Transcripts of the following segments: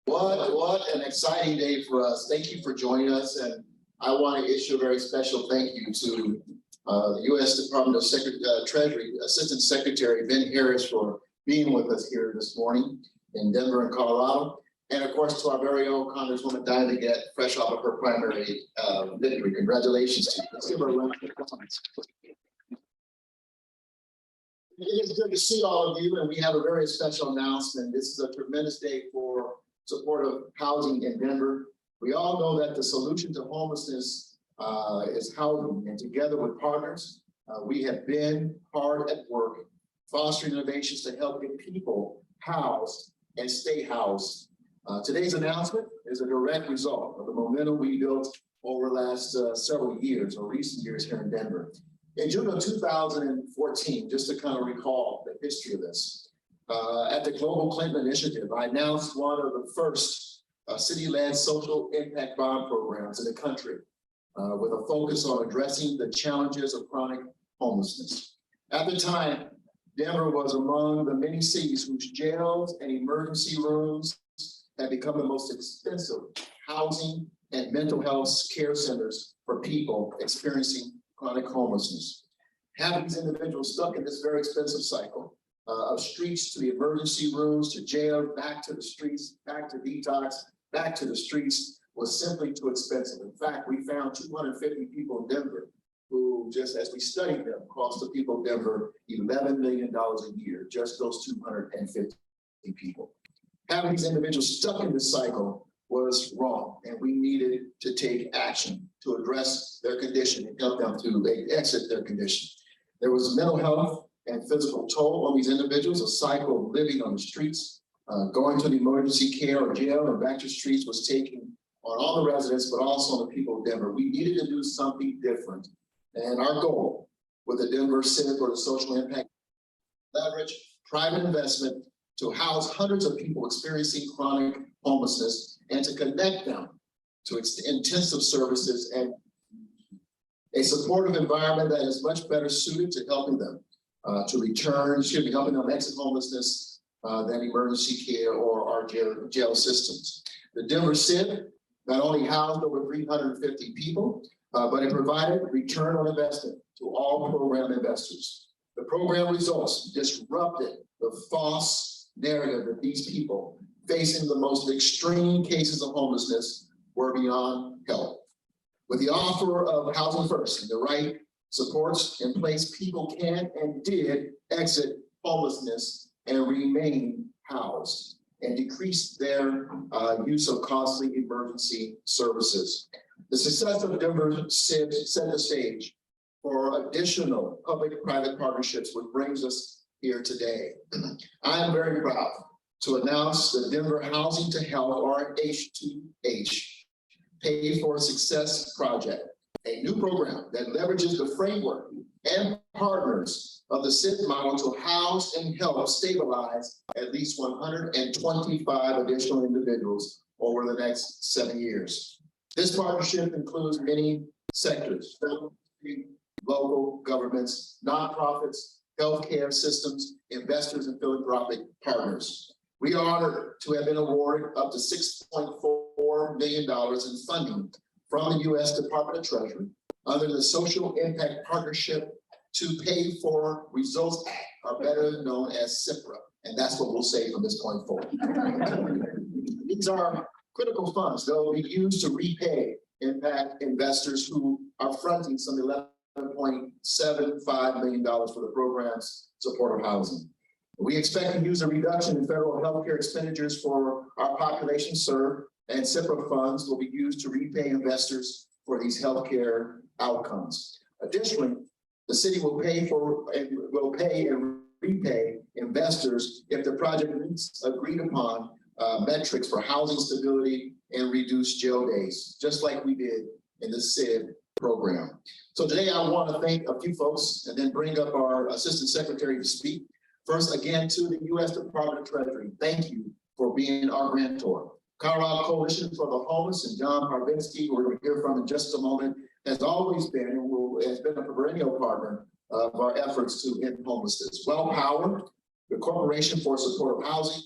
What an exciting day for us. Thank you for joining us. And I want to issue a very special thank you to the U.S. Department of Treasury Assistant Secretary Ben Harris for being with us here this morning in Denver and Colorado. And of course, to our very own Congresswoman Diana Gett, fresh off of her primary victory. Congratulations to you. Let's give her a round of applause. It is good to see all of you, and we have a very special announcement. This is a tremendous day for support of housing in Denver. We all know that the solution to homelessness is housing, and together with partners, we have been hard at work fostering innovations to help get people housed and stay housed. Today's announcement is a direct result of the momentum we built over the last several years or recent years here in Denver. In June of 2014, just to kind of recall the history of this, at the Global Clinton Initiative, I announced one of the first city-led social impact bond programs in the country with a focus on addressing the challenges of chronic homelessness. At the time, Denver was among the many cities whose jails and emergency rooms had become the most expensive housing and mental health care centers for people experiencing chronic homelessness. Having these individuals stuck in this very expensive cycle of streets to the emergency rooms, to jail, back to the streets, back to detox, back to the streets was simply too expensive. In fact, we found 250 people in Denver who, just as we studied them, cost the people of Denver $11 million a year, just those 250 people. Having these individuals stuck in this cycle was wrong, and we needed to take action to address their condition and help them to exit their condition. There was mental health and physical toll on these individuals. A cycle of living on the streets, going to the emergency care or jail and back to streets was taking on all the residents, but also on the people of Denver. We needed to do something different. And our goal with the Denver SIPPRA, or the Social Impact, leverage private investment to house hundreds of people experiencing chronic homelessness and to connect them to intensive services and a supportive environment that is much better suited to helping them to return, helping them exit homelessness than emergency care or our jail systems. The Denver SIP not only housed over 350 people, but it provided return on investment to all program investors. The program results disrupted the false narrative that these people facing the most extreme cases of homelessness were beyond help. With the offer of Housing First and the right supports in place, people can and did exit homelessness and remain housed and decrease their use of costly emergency services. The success of Denver SIP set the stage for additional public-private partnerships, which brings us here today. I am very proud to announce the Denver Housing to Health, or H2H, Pay for Success project, a new program that leverages the framework and partners of the SIP model to house and help stabilize at least 125 additional individuals over the next 7 years. This partnership includes many sectors: local governments, nonprofits, healthcare systems, investors, and philanthropic partners. We are honored to have been awarded up to $6.4 million in funding from the U.S. Department of Treasury under the Social Impact Partnership to Pay for Results Act, or better known as SIPPRA, and that's what we'll say from this point forward. These are critical funds that will be used to repay impact investors who are fronting some $11.75 million for the program's support of housing. We expect to use a reduction in federal healthcare expenditures for our population served, and SIPPRA funds will be used to repay investors for these healthcare outcomes. Additionally, the city will pay and repay investors if the project meets agreed upon metrics for housing stability and reduced jail days, just like we did in the SID program. So today I want to thank a few folks and then bring up our Assistant Secretary to speak. First, again, to the U.S. Department of Treasury, thank you for being our grantor. Colorado Coalition for the Homeless and John Parvinsky, who we're going to hear from in just a moment, has always been and has been a perennial partner of our efforts to end homelessness. Well Power, the Corporation for Support of Housing,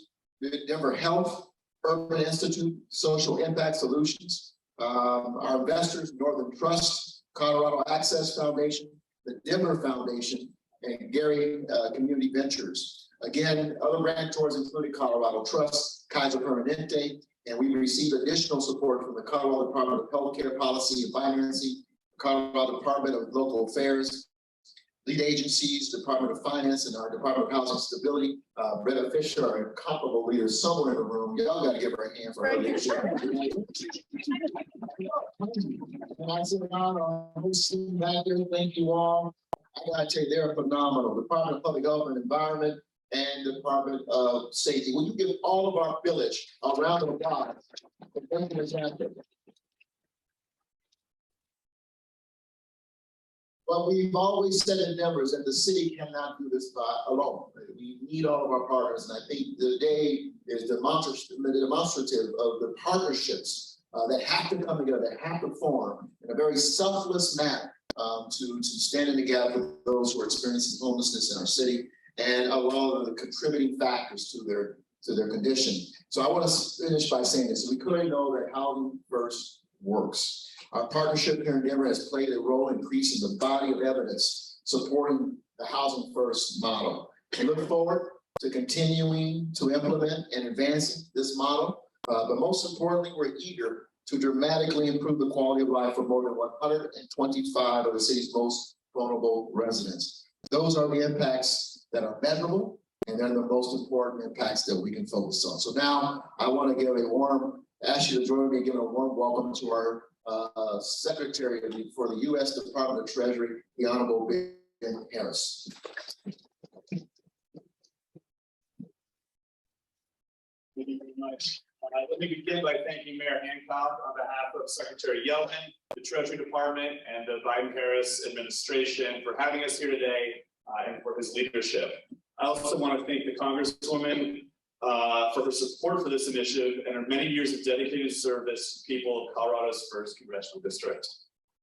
Denver Health, Urban Institute, Social Impact Solutions, our investors, Northern Trust, Colorado Access Foundation, the Denver Foundation, and Gary Community Ventures. Again, other grantors included Colorado Trust, Kaiser Permanente, and we received additional support from the Colorado Department of Healthcare Policy and Financing, Colorado Department of Local Affairs, lead agencies, Department of Finance, and our Department of Housing Stability. Brenda Fisher, our incomparable leader, somewhere in the room. Y'all got to give her a hand for her leadership. And I sit down on who's sitting back there. Thank you all. I got to tell you, they're phenomenal. Department of Public Health and Environment and Department of Safety. Will you give all of our village a round of applause? But we've always said in Denver that the city cannot do this alone. We need all of our partners, and I think today is demonstrative of the partnerships that have to come together, that have to form in a very selfless manner to stand in the gap with those who are experiencing homelessness in our city, and a lot of the contributing factors to their condition. So I want to finish by saying this: we clearly know that Housing First works. Our partnership here in Denver has played a role in increasing the body of evidence supporting the Housing First model. We look forward to continuing to implement and advancing this model, but most importantly, we're eager to dramatically improve the quality of life for more than 125 of the city's most vulnerable residents. Those are the impacts that are measurable, and they're the most important impacts that we can focus on. So now I want to ask you to join me in giving a warm welcome to our Secretary for the U.S. Department of Treasury, the Honorable Ben Harris. Thank you very much. Let me begin by thanking Mayor Hancock on behalf of Secretary Yelvin, the Treasury Department, and the Biden-Harris administration for having us here today and for his leadership. I also want to thank the Congresswoman for her support for this initiative and her many years of dedicated service to people of Colorado's 1st Congressional District.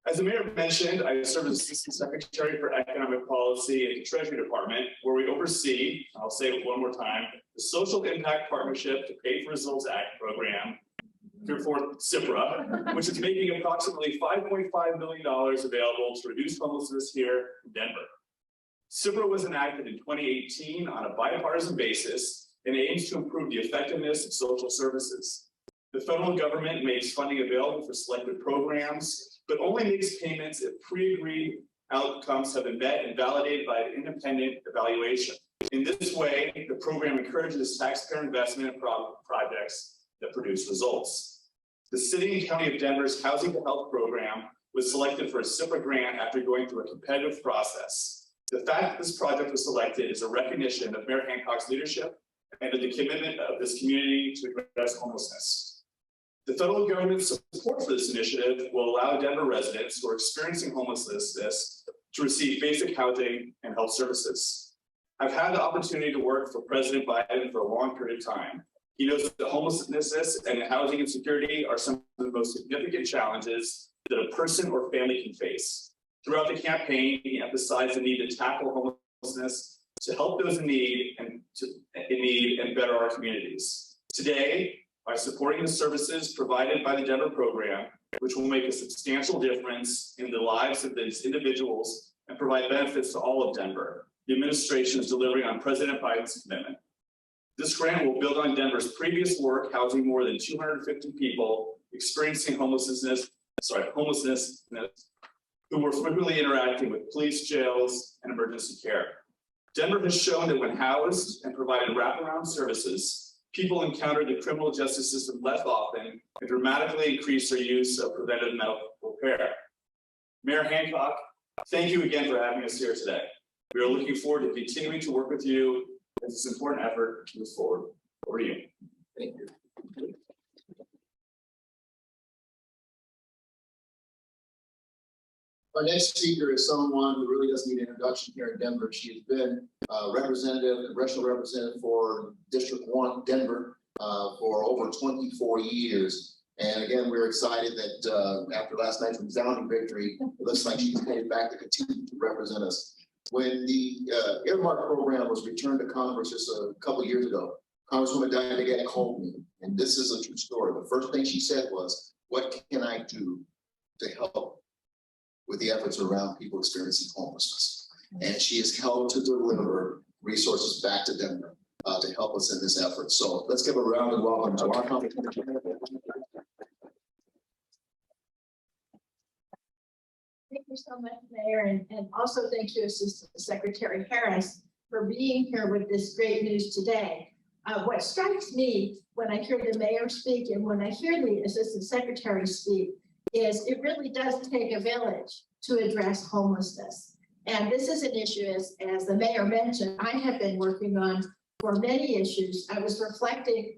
As the mayor mentioned, I serve as Assistant Secretary for Economic Policy at the Treasury Department, where we oversee, I'll say it one more time, the Social Impact Partnership to Pay for Results Act program, heretofore SIPPRA, which is making approximately $5.5 million available to reduce homelessness here in Denver. SIPPRA was enacted in 2018 on a bipartisan basis and aims to improve the effectiveness of social services. The federal government makes funding available for selected programs, but only makes payments if pre-agreed outcomes have been met and validated by an independent evaluation. In this way, the program encourages taxpayer investment in projects that produce results. The City and County of Denver's Housing to Health program was selected for a SIPPRA grant after going through a competitive process. The fact that this project was selected is a recognition of Mayor Hancock's leadership and of the commitment of this community to address homelessness. The federal government's support for this initiative will allow Denver residents who are experiencing homelessness to receive basic housing and health services. I've had the opportunity to work for President Biden for a long period of time. He knows that homelessness and housing insecurity are some of the most significant challenges that a person or family can face. Throughout the campaign, he emphasized the need to tackle homelessness, to help those in need and better our communities. Today, by supporting the services provided by the Denver program, which will make a substantial difference in the lives of these individuals and provide benefits to all of Denver, the administration is delivering on President Biden's commitment. This grant will build on Denver's previous work, housing more than 250 people experiencing homelessness who were frequently interacting with police, jails, and emergency care. Denver has shown that when housed and provided wraparound services, people encounter the criminal justice system less often and dramatically increase their use of preventive medical care. Mayor Hancock, thank you again for having us here today. We are looking forward to continuing to work with you as this important effort moves forward. Over to you. Thank you. Our next speaker is someone who really doesn't need an introduction here in Denver. She has been congressional representative for District 1, Denver, for over 24 years. And again, we're excited that after last night's resounding victory, it looks like she's headed back to continue to represent us. When the earmark program was returned to Congress just a couple of years ago, Congresswoman Diana called me, and this is a true story. The first thing she said was, "What can I do to help with the efforts around people experiencing homelessness?" And she has helped to deliver resources back to Denver to help us in this effort. So let's give a round of welcome to our company. Thank you so much, Mayor, and also thank you, Assistant Secretary Harris, for being here with this great news today. What strikes me when I hear the mayor speak and when I hear the Assistant Secretary speak is it really does take a village to address homelessness. And this is an issue, as the mayor mentioned, I have been working on for many issues. I was reflecting,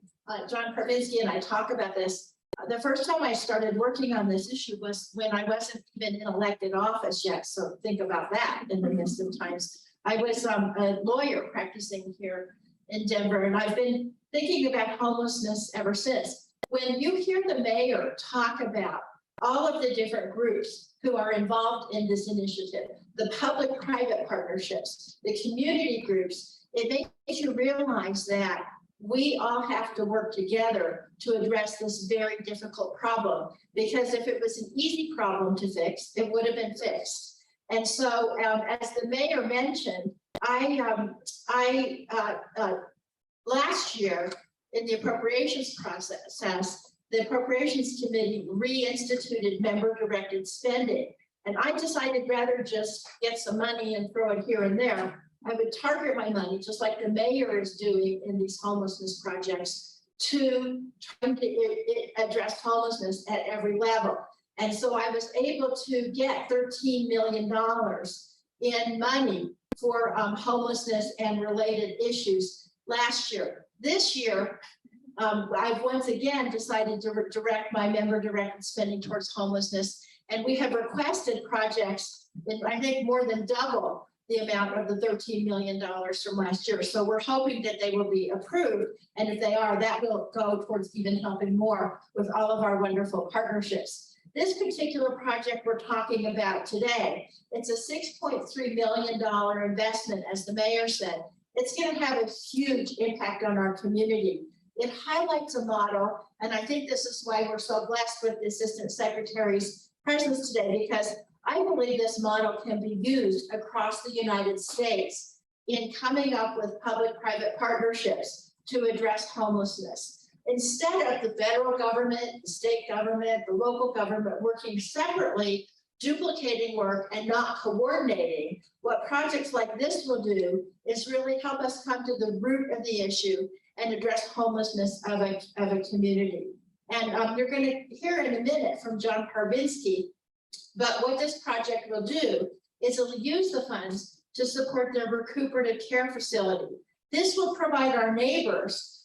John Parvinsky and I talk about this. The first time I started working on this issue was when I wasn't even in elected office yet. So think about that in the midst of times. I was a lawyer practicing here in Denver, and I've been thinking about homelessness ever since. When you hear the mayor talk about all of the different groups who are involved in this initiative, the public-private partnerships, the community groups, it makes you realize that we all have to work together to address this very difficult problem, because if it was an easy problem to fix, it would have been fixed. And so, as the mayor mentioned, last year in the appropriations process, the Appropriations Committee reinstituted member-directed spending. And I decided rather just get some money and throw it here and there, I would target my money, just like the mayor is doing in these homelessness projects, to trying to address homelessness at every level. And so I was able to get $13 million in money for homelessness and related issues last year. This year, I've once again decided to direct my member-directed spending towards homelessness, and we have requested projects that I think more than double the amount of the $13 million from last year. So we're hoping that they will be approved, and if they are, that will go towards even helping more with all of our wonderful partnerships. This particular project we're talking about today, it's a $6.3 million investment, as the mayor said. It's going to have a huge impact on our community. It highlights a model, and I think this is why we're so blessed with the Assistant Secretary's presence today, because I believe this model can be used across the United States in coming up with public-private partnerships to address homelessness. Instead of the federal government, the state government, the local government working separately, duplicating work and not coordinating, what projects like this will do is really help us come to the root of the issue and address homelessness of a community. And you're going to hear in a minute from John Parvinsky, but what this project will do is it'll use the funds to support their recuperative care facility. This will provide our neighbors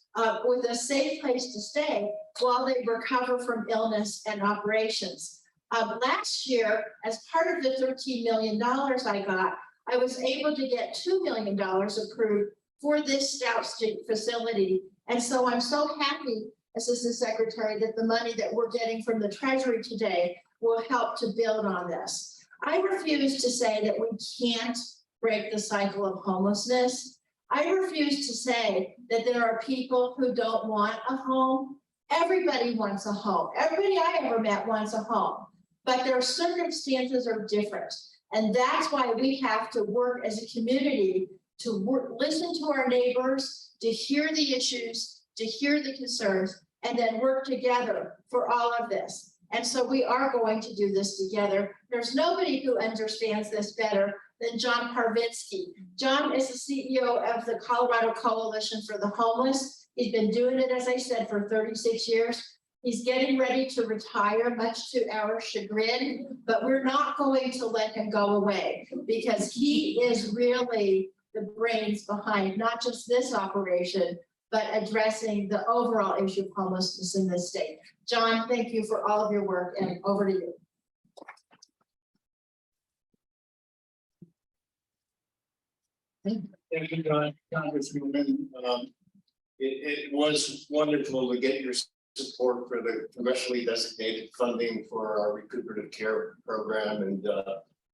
with a safe place to stay while they recover from illness and operations. Last year, as part of the $13 million I got, I was able to get $2 million approved for this Stout facility. And so I'm so happy, Assistant Secretary, that the money that we're getting from the Treasury today will help to build on this. I refuse to say that we can't break the cycle of homelessness. I refuse to say that there are people who don't want a home. Everybody wants a home. Everybody I ever met wants a home, but their circumstances are different. And that's why we have to work as a community to listen to our neighbors, to hear the issues, to hear the concerns, and then work together for all of this. And so we are going to do this together. There's nobody who understands this better than John Parvinsky. John is the CEO of the Colorado Coalition for the Homeless. He's been doing it, as I said, for 36 years. He's getting ready to retire, much to our chagrin, but we're not going to let him go away, because he is really the brains behind not just this operation, but addressing the overall issue of homelessness in this state. John, thank you for all of your work, and over to you. Thank you, Congresswoman. It was wonderful to get your support for the congressionally designated funding for our recuperative care program, and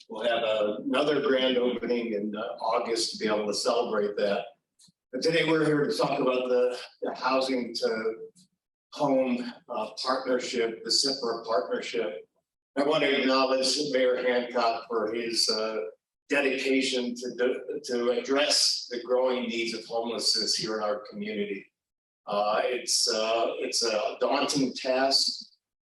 we'll have another grand opening in August to be able to celebrate that. But today we're here to talk about the the housing to home partnership, the SIPPRA partnership. I want to acknowledge Mayor Hancock for his dedication to address the growing needs of homelessness here in our community. It's a daunting task,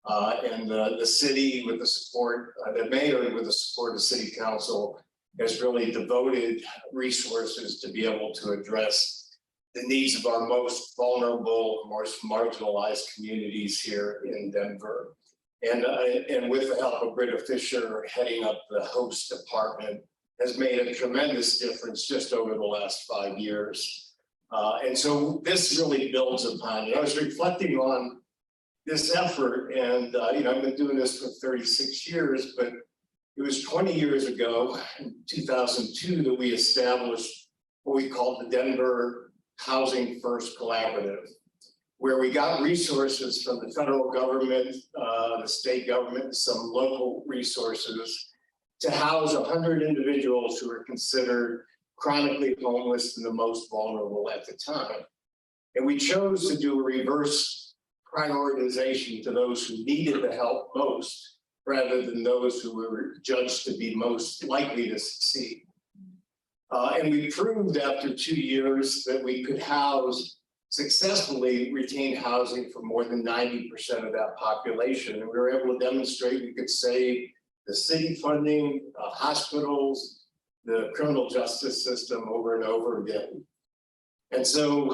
and the city, with the support, the mayor, with the support of City Council, has really devoted resources to be able to address the needs of our most vulnerable, most marginalized communities here in Denver. And with the help of Britta Fisher heading up the host department, has made a tremendous difference just over the last 5 years. And so this really builds upon it. I was reflecting on this effort, and I've been doing this for 36 years, but it was 20 years ago, in 2002, that we established what we called the Denver Housing First Collaborative, where we got resources from the federal government, the state government, some local resources to house 100 individuals who were considered chronically homeless and the most vulnerable at the time. And we chose to do a reverse prioritization to those who needed the help most, rather than those who were judged to be most likely to succeed. And we proved after 2 years that we could successfully retain housing for more than 90% of that population. And we were able to demonstrate we could save the city funding, hospitals, the criminal justice system over and over again. And so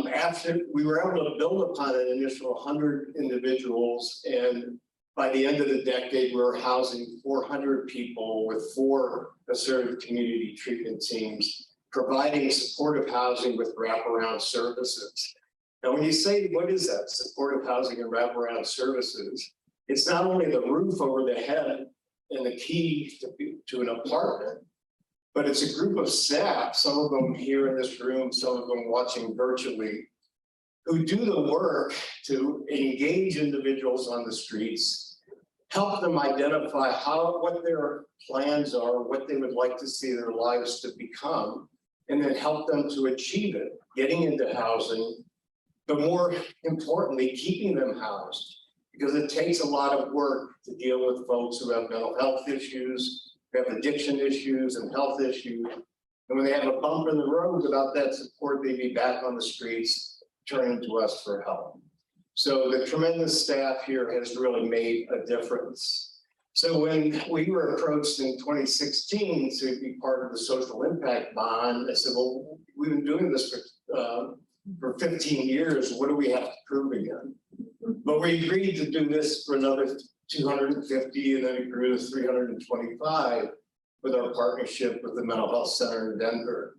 after we were able to build upon an initial 100 individuals, and by the end of the decade, we were housing 400 people with 4 assertive community treatment teams, providing supportive housing with wraparound services. Now, when you say, what is that, supportive housing and wraparound services? It's not only the roof over the head and the key to an apartment, but it's a group of staff, some of them here in this room, some of them watching virtually, who do the work to engage individuals on the streets, help them identify what their plans are, what they would like to see their lives to become, and then help them to achieve it, getting into housing, but more importantly, keeping them housed, because it takes a lot of work to deal with folks who have mental health issues, who have addiction issues and health issues. And when they have a bump in the road without that support, they'd be back on the streets, turning to us for help. So the tremendous staff here has really made a difference. So when we were approached in 2016 to be part of the social impact bond, I said, well, we've been doing this for 15 years. What do we have to prove again? But we agreed to do this for another 250, and then it grew to 325 with our partnership with the Mental Health Center in Denver.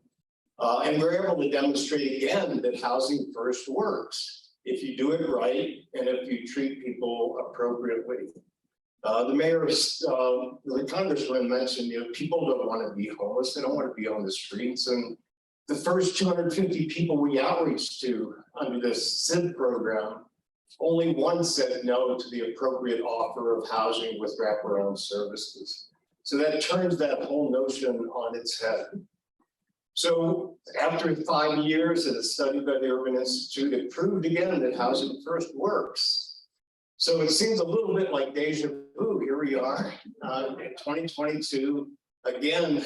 And we're able to demonstrate again that housing first works if you do it right and if you treat people appropriately. The mayor's, the congressman mentioned, people don't want to be homeless. They don't want to be on the streets. And the first 250 people we outreached to under this SID program, only one said no to the appropriate offer of housing with wraparound services. So that turns that whole notion on its head. So after 5 years and a study by the Urban Institute, it proved again that housing first works. So it seems a little bit like deja vu. Here we are in 2022, again,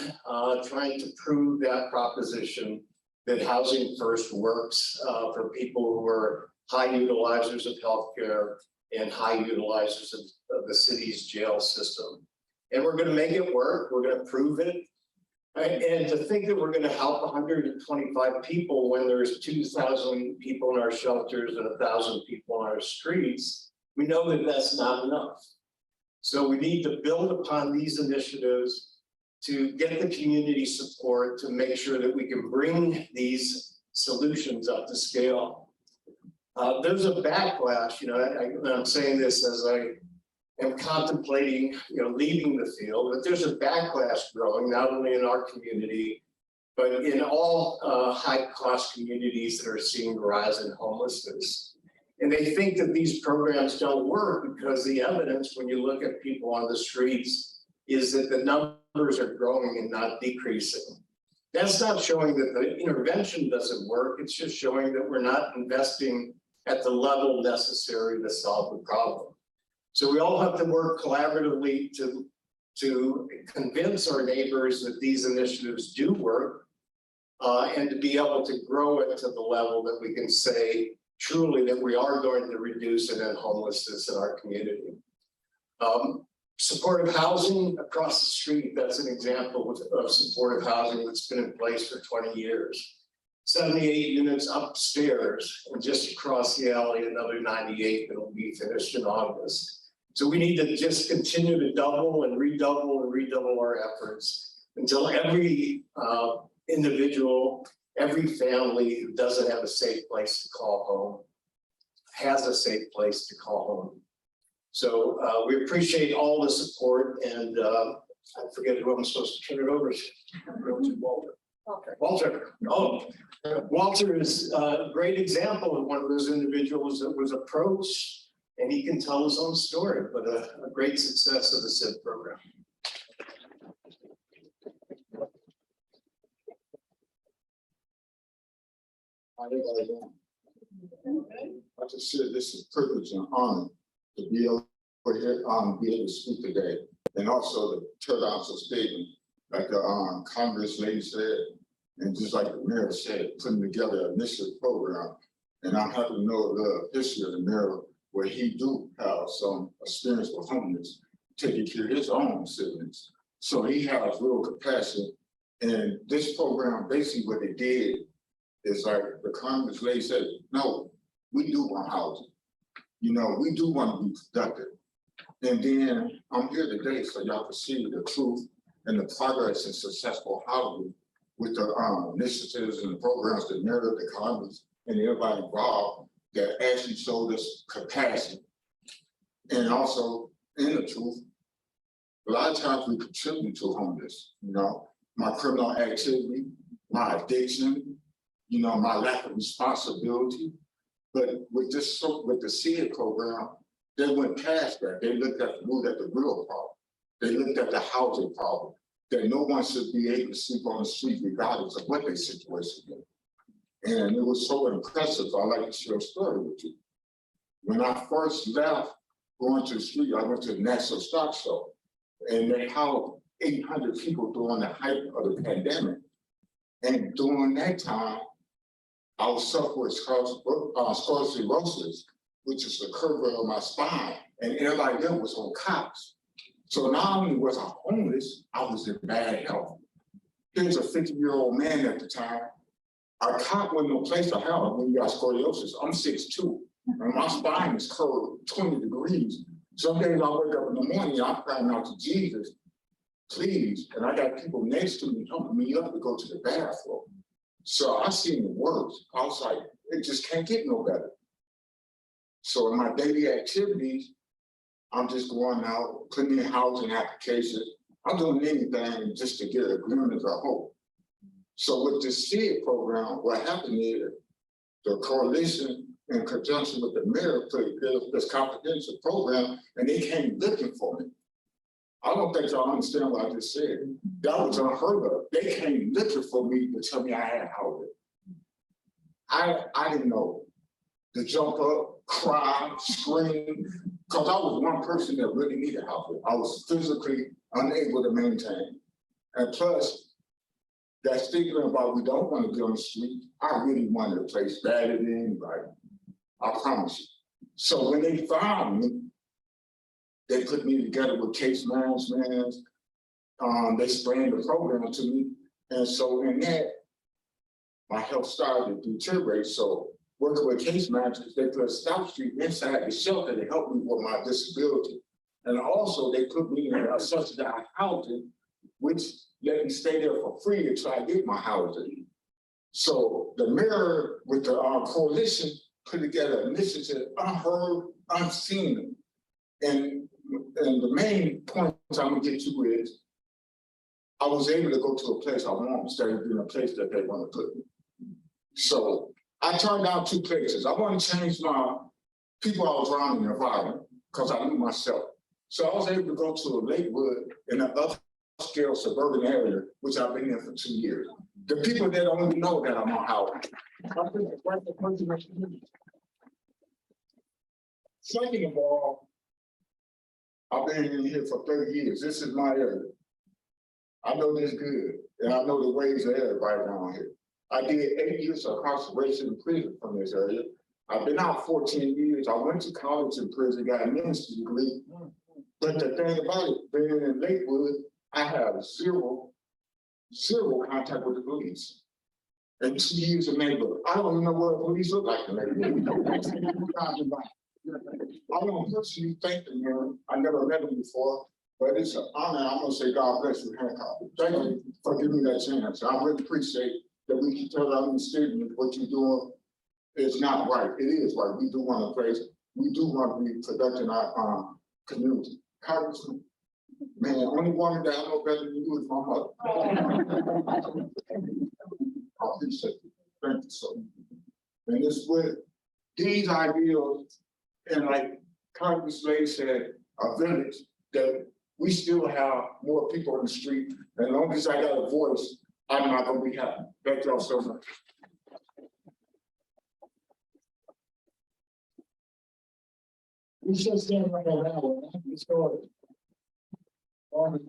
trying to prove that proposition that housing first works for people who are high utilizers of healthcare and high utilizers of the city's jail system. And we're going to make it work. We're going to prove it. And to think that we're going to help 125 people when there's 2,000 people in our shelters and 1,000 people on our streets, we know that that's not enough. So we need to build upon these initiatives to get the community support to make sure that we can bring these solutions up to scale. There's a backlash, I'm saying this as I am contemplating, leaving the field, but there's a backlash growing, not only in our community, but in all high-cost communities that are seeing a rise in homelessness. And they think that these programs don't work because the evidence, when you look at people on the streets, is that the numbers are growing and not decreasing. That's not showing that the intervention doesn't work. It's just showing that we're not investing at the level necessary to solve the problem. So we all have to work collaboratively to convince our neighbors that these initiatives do work, and to be able to grow it to the level that we can say truly that we are going to reduce it in homelessness in our community. Supportive housing across the street, that's an example of supportive housing that's been in place for 20 years. 78 units upstairs, and just across the alley, another 98 that will be finished in August. So we need to just continue to double and redouble our efforts until every individual, every family who doesn't have a safe place to call home has a safe place to call home. So we appreciate all the support, and I forget who I'm supposed to turn it over to. Walter. Oh, Walter is a great example of one of those individuals that was approached, and he can tell his own story, but a great success of the SIP program. I just said this is a privilege and honor to be able to speak today, and also to tear down some statement like the Congress lady said, and just like the mayor said, putting together an initiative program. And I'm happy to know the history of the mayor, where he do have some experience with homeless, taking care of his own citizens. So he has real compassion. And this program, basically what they did is like the Congress lady said, no, we do want housing. You know, we do want to be productive. And then I'm here today so y'all can see the truth and the progress and successful housing with the initiatives and the programs that Mayor, the Congress, and everybody involved that actually showed us capacity. And also, in the truth, a lot of times we contribute to homeless, you know, my criminal activity, my addiction, you know, my lack of responsibility. But with this, with the SIPPRA program, they went past that. They looked at the real problem. They looked at the housing problem, that no one should be able to sleep on the street regardless of what their situation is. And it was so impressive. I'd like to share a story with you. When I first left going to the street, I went to the National Stock Show, and they housed 800 people during the height of the pandemic. And during that time, I was suffering with scoliosis, which is the curve of my spine, and everybody else was on cots. So not only was I homeless, I was in bad health. Here's a 50-year-old man at the time. A cot wasn't no place to have when you got scoliosis. I'm 6'2", and my spine is curved 20 degrees. Some days I wake up in the morning, I'm crying out to Jesus, please. And I got people next to me helping me up to go to the bathroom. So I seen the worst. I was like, it just can't get no better. So in my daily activities, I'm just going out, putting in housing applications. I'm doing anything just to get a glimpse of hope. So with the SIPPRA program, what happened is the coalition, in conjunction with the mayor, put together this comprehensive program, and they came looking for me. I don't think y'all understand what I just said. That was unheard of. They came looking for me to tell me I had housing. I didn't know to jump up, cry, scream, because I was one person that really needed housing. I was physically unable to maintain. And plus, that stigma about we don't want to be on the street, I really wanted a place better than anybody. I promise you. So when they found me, they put me together with case management. They explained the program to me. And so in that, my health started to deteriorate. So working with case managers, they put a Stout Street inside the shelter to help me with my disability. And also they put me in a subsidized housing, which let me stay there for free until I get my housing. So the mayor with the coalition put together an initiative unheard, unseen. And the main point I'm gonna get to is, I was able to go to a place I want instead of being a place that they want to put me. So I turned down 2 places. I want to change my people I was around in the environment because I knew myself. So I was able to go to a Lakewood in the upper upscale suburban area, which I've been in for 2 years. The people that don't even know that I'm on Howard. Second of all, I've been in here for 30 years. This is my area. I know this good, and I know the ways of everybody around here. I did 8 years of incarceration in prison from this area. I've been out 14 years. I went to college in prison, got a ministry degree. But the thing about it, being in Lakewood, I have zero contact with the police. And 2 years in neighborhood. I don't even know what the police look like in neighborhood. I don't personally thank them, man. I never met them before, but it's an honor. I'm gonna say God bless you, Hancock. Thank you for giving me that chance. I really appreciate that we can tell our students what you're doing is not right. It is right. We do want to praise. We do want to be productive in our community. Congressman, man, only one that I know better than you is my mother. I appreciate it. Thank you so much. And this with these ideals, and like Congress Lady said, a village that we still have more people on the street. And as long as I got a voice, I'm not gonna be happy. Thank y'all so much. We should stand right around. Let's go. Over to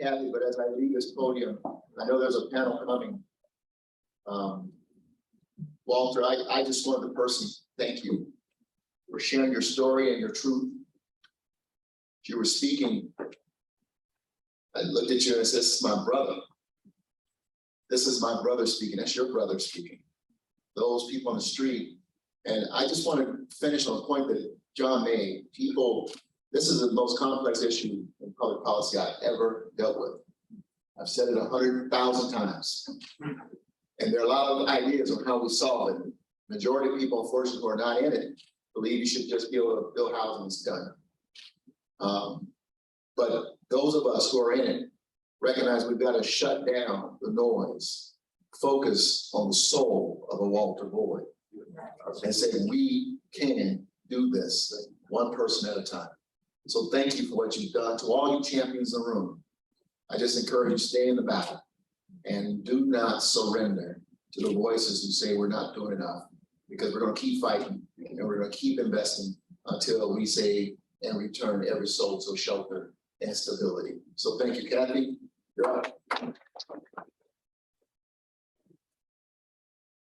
Kathy, but as I leave this podium, I know there's a panel coming. Walter, I just wanted to personally thank you for sharing your story and your truth. You were speaking. I looked at you and said, "This is my brother. This is my brother speaking. That's your brother speaking." Those people on the street. And I just want to finish on a point that John made. People, this is the most complex issue in public policy I've ever dealt with. I've said it 100,000 times. And there are a lot of ideas on how we solve it. Majority of people, unfortunately, who are not in it, believe you should just be able to build housing and it's done. But those of us who are in it recognize we've got to shut down the noise, focus on the soul of a Walter Boyd, and say we can do this one person at a time. So thank you for what you've done. To all you champions in the room, I just encourage you to stay in the battle and do not surrender to the voices who say we're not doing enough, because we're going to keep fighting and we're going to keep investing until we save and return every soul to shelter and stability. So thank you, Kathy. You're up.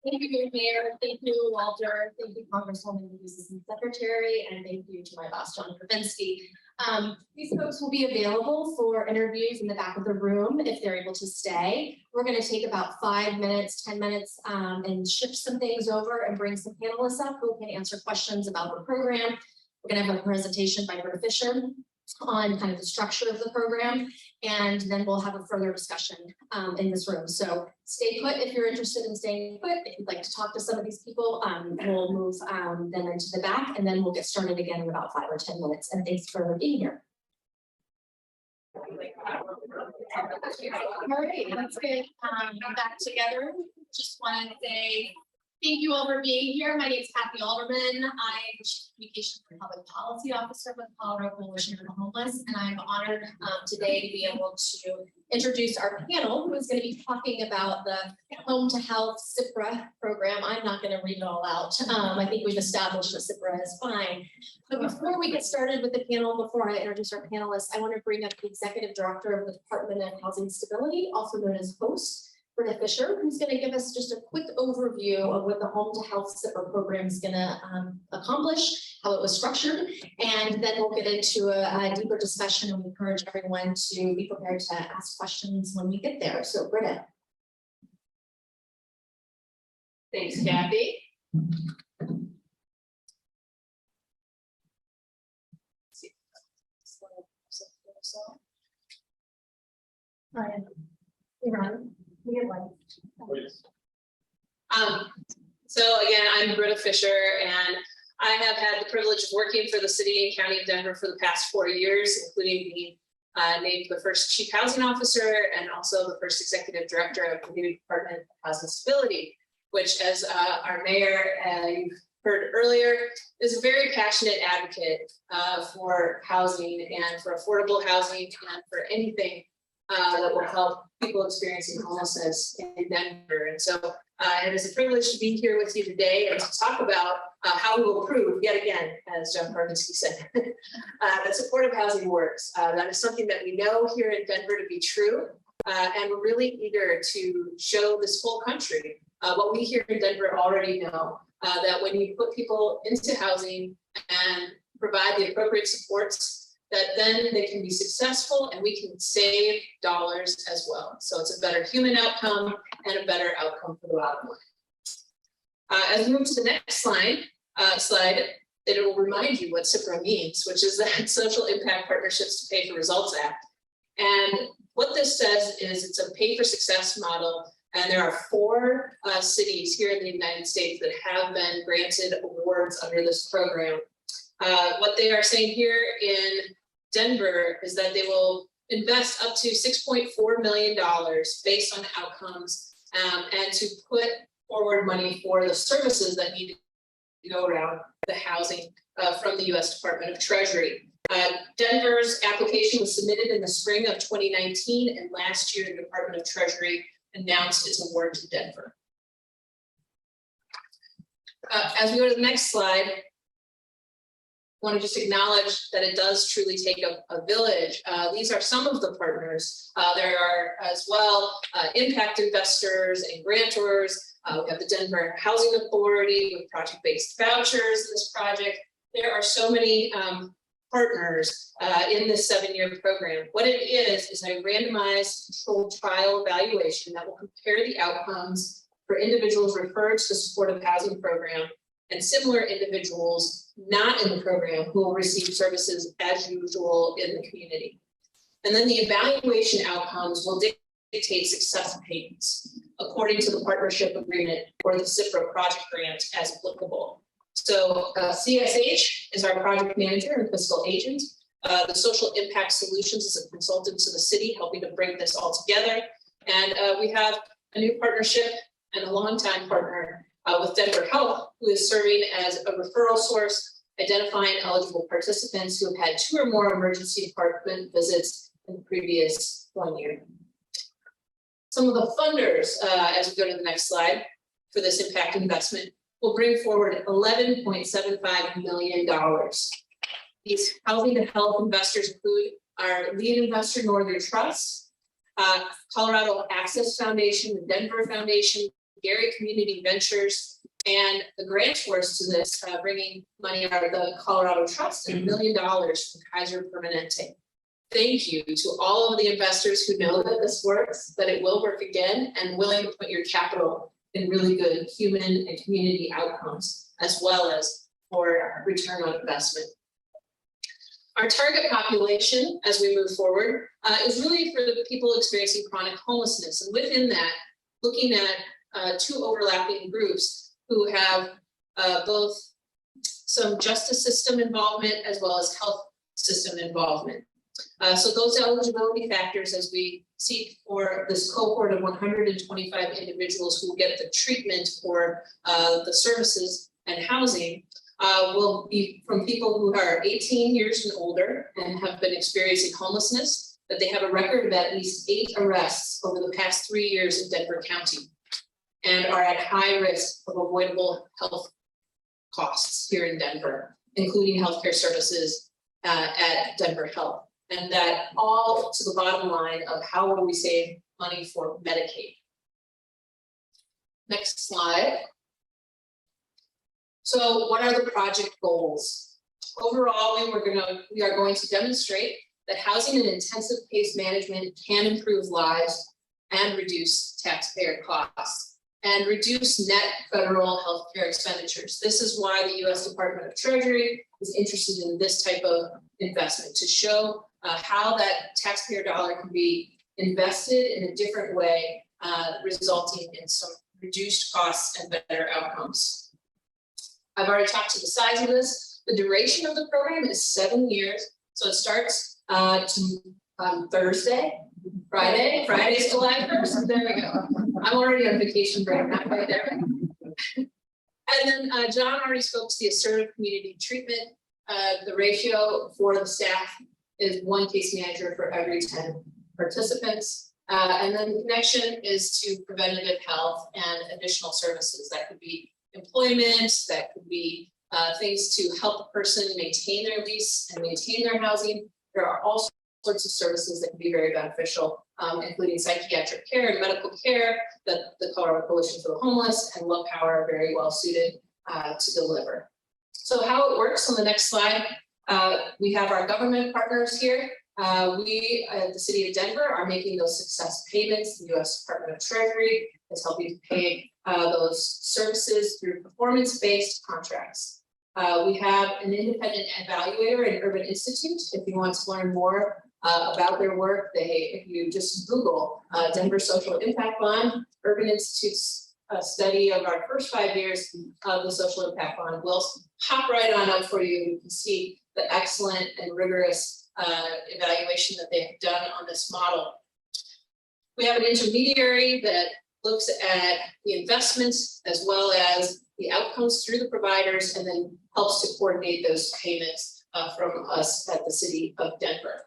Thank you, Mayor. Thank you, Walter. Thank you, Congresswoman, the Assistant Secretary, and thank you to my boss, John Kravinsky. These folks will be available for interviews in the back of the room if they're able to stay. We're going to take about 5 minutes, 10 minutes, and shift some things over and bring some panelists up who can answer questions about the program. We're going to have a presentation by Britta Fisher on kind of the structure of the program, and then we'll have a further discussion in this room. So stay put if you're interested in staying put. If you'd like to talk to some of these people, we'll move them into the back, and then we'll get started again in about 5 or 10 minutes. And thanks for being here. All right, let's get back together. Just want to say thank you all for being here. My name is Kathy Alderman. I'm Chief Communications and Public Policy Officer with the Colorado Coalition for the Homeless, and I'm honored today to be able to introduce our panel, who is going to be talking about the Home to Health SIPPRA program. I'm not going to read it all out. I think we've established that SIPPRA is fine. But before we get started with the panel, before I introduce our panelists, I want to bring up the Executive Director of the Department of Housing Stability, also known as HOST, Britta Fisher, who's going to give us just a quick overview of what the Home to Health SIPPRA program is going to accomplish, how it was structured, and then we'll get into a deeper discussion, and we encourage everyone to be prepared to ask questions when we get there. So, Britta. Thanks, Kathy. All right. So again, I'm Britta Fisher, and I have had the privilege of working for the city and county of Denver for the past 4 years, including being named the first chief housing officer and also the first executive director of the new Department of Housing Stability. which, as our mayor, you've heard earlier, is a very passionate advocate for housing and for affordable housing and for anything that will help people experiencing homelessness in Denver. And so it is a privilege to be here with you today and to talk about how we will prove yet again, as John Parkinski said, that supportive housing works. That is something that we know here in Denver to be true. And we're really eager to show this whole country what we here in Denver already know, that when you put people into housing and provide the appropriate supports, that then they can be successful and we can save dollars as well. So it's a better human outcome and a better outcome for the bottom line. As we move to the next slide, it will remind you what SIPPRA means, which is that Social Impact Partnerships to Pay for Results Act. And what this says is it's a pay for success model. And there are 4 cities here in the United States that have been granted awards under this program. What they are saying here in Denver is that they will invest up to $6.4 million based on outcomes and to put forward money for the services that need to go around the housing from the U.S. Department of Treasury. Denver's application was submitted in the spring of 2019, and last year the Department of Treasury announced its award to Denver. As we go to the next slide, I want to just acknowledge that it does truly take a village. These are some of the partners. There are as well impact investors and grantors. We have the Denver Housing Authority with project-based vouchers in this project. There are so many partners in this 7-year program. What it is a randomized controlled trial evaluation that will compare the outcomes for individuals referred to the supportive housing program and similar individuals not in the program who will receive services as usual in the community. And then the evaluation outcomes will dictate success payments according to the partnership agreement or the SIPPRA project grant as applicable. So CSH is our project manager and fiscal agent. The Social Impact Solutions is a consultant to the city helping to bring this all together. And we have a new partnership and a longtime partner with Denver Health, who is serving as a referral source, identifying eligible participants who have had 2 or more emergency department visits in the previous 1 year. Some of the funders, as we go to the next slide, for this impact investment will bring forward $11.75 million. These housing and health investors include our lead investor, Northern Trust, Colorado Access Foundation, the Denver Foundation, Gary Community Ventures, and the grantors to this bringing money are the Colorado Trust and $1 million from Kaiser Permanente. Thank you to all of the investors who know that this works, that it will work again, and willing to put your capital in really good human and community outcomes, as well as for return on investment. Our target population, as we move forward, is really for the people experiencing chronic homelessness. And within that, looking at 2 overlapping groups who have both some justice system involvement as well as health system involvement. So those eligibility factors, as we seek for this cohort of 125 individuals who will get the treatment for the services and housing, will be from people who are 18 years and older and have been experiencing homelessness, that they have a record of at least 8 arrests over the past 3 years in Denver County, and are at high risk of avoidable health costs here in Denver, including healthcare services at Denver Health. And that all to the bottom line of how will we save money for Medicaid. Next slide. So what are the project goals? Overall, we are going to demonstrate that housing and intensive case management can improve lives and reduce taxpayer costs and reduce net federal healthcare expenditures. This is why the U.S. Department of Treasury is interested in this type of investment, to show how that taxpayer dollar can be invested in a different way, resulting in some reduced costs and better outcomes. I've already talked to the size of this. The duration of the program is 7 years. So it starts on Thursday, Friday's July 1st. There we go. I'm already on vacation break, not quite there. And then John already spoke to the assertive community treatment. The ratio for the staff is 1 case manager for every 10 participants. And then the connection is to preventative health and additional services. That could be employment, that could be things to help a person maintain their lease and maintain their housing. There are all sorts of services that can be very beneficial, including psychiatric care and medical care that the Colorado Coalition for the Homeless and Low Power are very well suited to deliver. So how it works on the next slide, we have our government partners here. We at the City of Denver are making those success payments. The U.S. Department of Treasury is helping to pay those services through performance-based contracts. We have an independent evaluator in Urban Institute. If you want to learn more about their work, if you just Google Denver Social Impact Bond, Urban Institute's study of our first 5 years of the Social Impact Bond will pop right on up for you. You can see the excellent and rigorous evaluation that they've done on this model. We have an intermediary that looks at the investments as well as the outcomes through the providers and then helps to coordinate those payments from us at the City of Denver.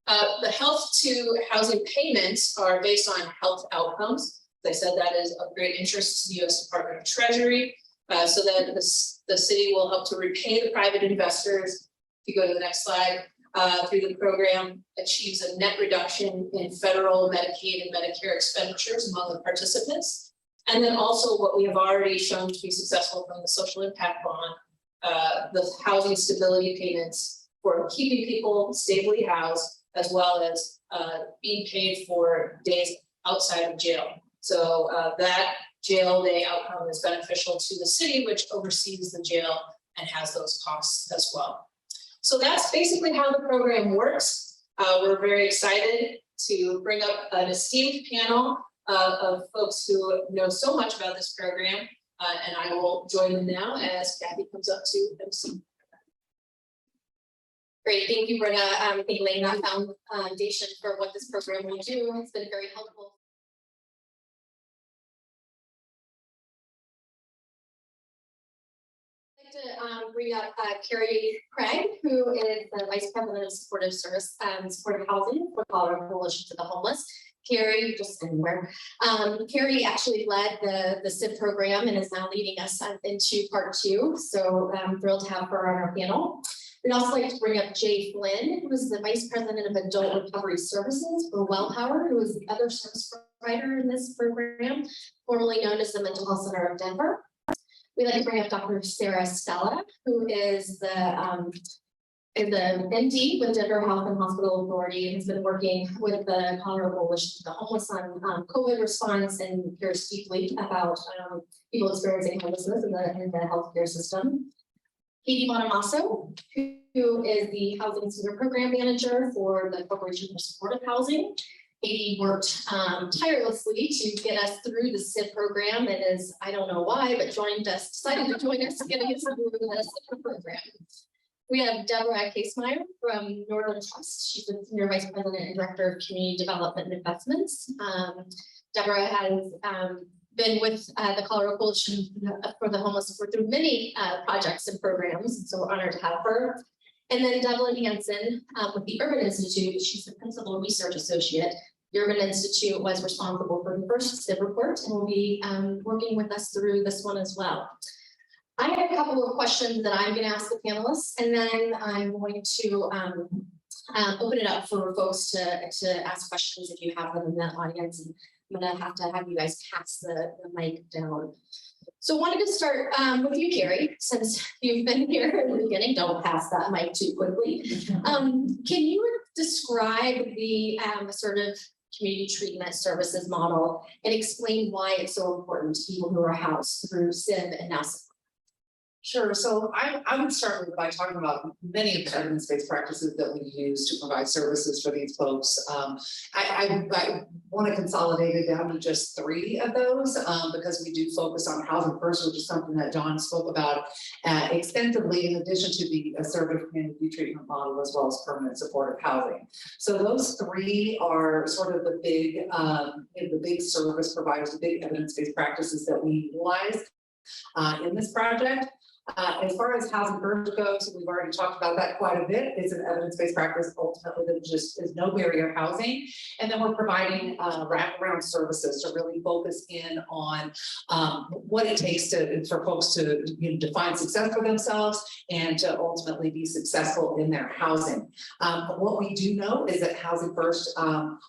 The health to housing payments are based on health outcomes. As I said, that is of great interest to the U.S. Department of Treasury, so that the city will help to repay the private investors. If you go to the next slide, through the program, achieves a net reduction in federal, Medicaid, and Medicare expenditures among the participants. And then also what we have already shown to be successful from the Social Impact Bond, the housing stability payments for keeping people stably housed, as well as being paid for days outside of jail. So that jail day outcome is beneficial to the city, which oversees the jail and has those costs as well. So that's basically how the program works. We're very excited to bring up an esteemed panel of folks who know so much about this program, and I will join them now as Kathy comes up to MC. Great, thank you, Brenna. Laying that foundation for what this program will do. It's been very helpful. To bring up Carrie Craig, who is the Vice President of Supportive Service and Supportive Housing for Colorado Coalition for the Homeless. Carrie, just anywhere. Carrie actually led the SIP program and is now leading us into part 2. So I'm thrilled to have her on our panel. We'd also like to bring up Jay Flynn, who is the Vice President of Adult Recovery Services for WellPower, who is the other service provider in this program, formerly known as the Mental Health Center of Denver. We'd like to bring up Dr. Sarah Stella, who is the MD with Denver Health and Hospital Authority and has been working with the Colorado Coalition for the Homeless on COVID response and cares deeply about people experiencing homelessness in the healthcare system. Katie Bonamasso, who is the Housing Senior Program Manager for the Corporation for Supportive Housing. Katie worked tirelessly to get us through the SIP program. It is, I don't know why, but decided to join us getting us through the SIP program. We have Deborah Casemeyer from Northern Trust. She's the Senior Vice President and Director of Community Development and Investments. Deborah has been with the Colorado Coalition for the Homeless through many projects and programs, so we're honored to have her. And then Devlin Hansen with the Urban Institute. She's the Principal Research Associate. The Urban Institute was responsible for the first SIP report and will be working with us through this one as well. I have a couple of questions that I'm going to ask the panelists, and then I'm going to open it up for folks to ask questions if you have them in the audience. And I'm going to have you guys pass the mic down. So I wanted to start with you, Carrie, since you've been here in the beginning. Don't pass that mic too quickly. Can you describe the assertive community treatment services model and explain why it's so important to people who are housed through SIP and now SIPPRA? Sure. So I would start by talking about many of the evidence-based practices that we use to provide services for these folks. I want to consolidate it down to just 3 of those because we do focus on housing first, which is something that John spoke about extensively, in addition to the assertive community treatment model as well as permanent supportive housing. So those 3 are sort of the big service providers, the big evidence-based practices that we utilize in this project. As far as housing first goes, we've already talked about that quite a bit. It's an evidence-based practice ultimately that just is no barrier housing. And then we're providing wraparound services to really focus in on what it takes for folks to define success for themselves and to ultimately be successful in their housing. What we do know is that housing first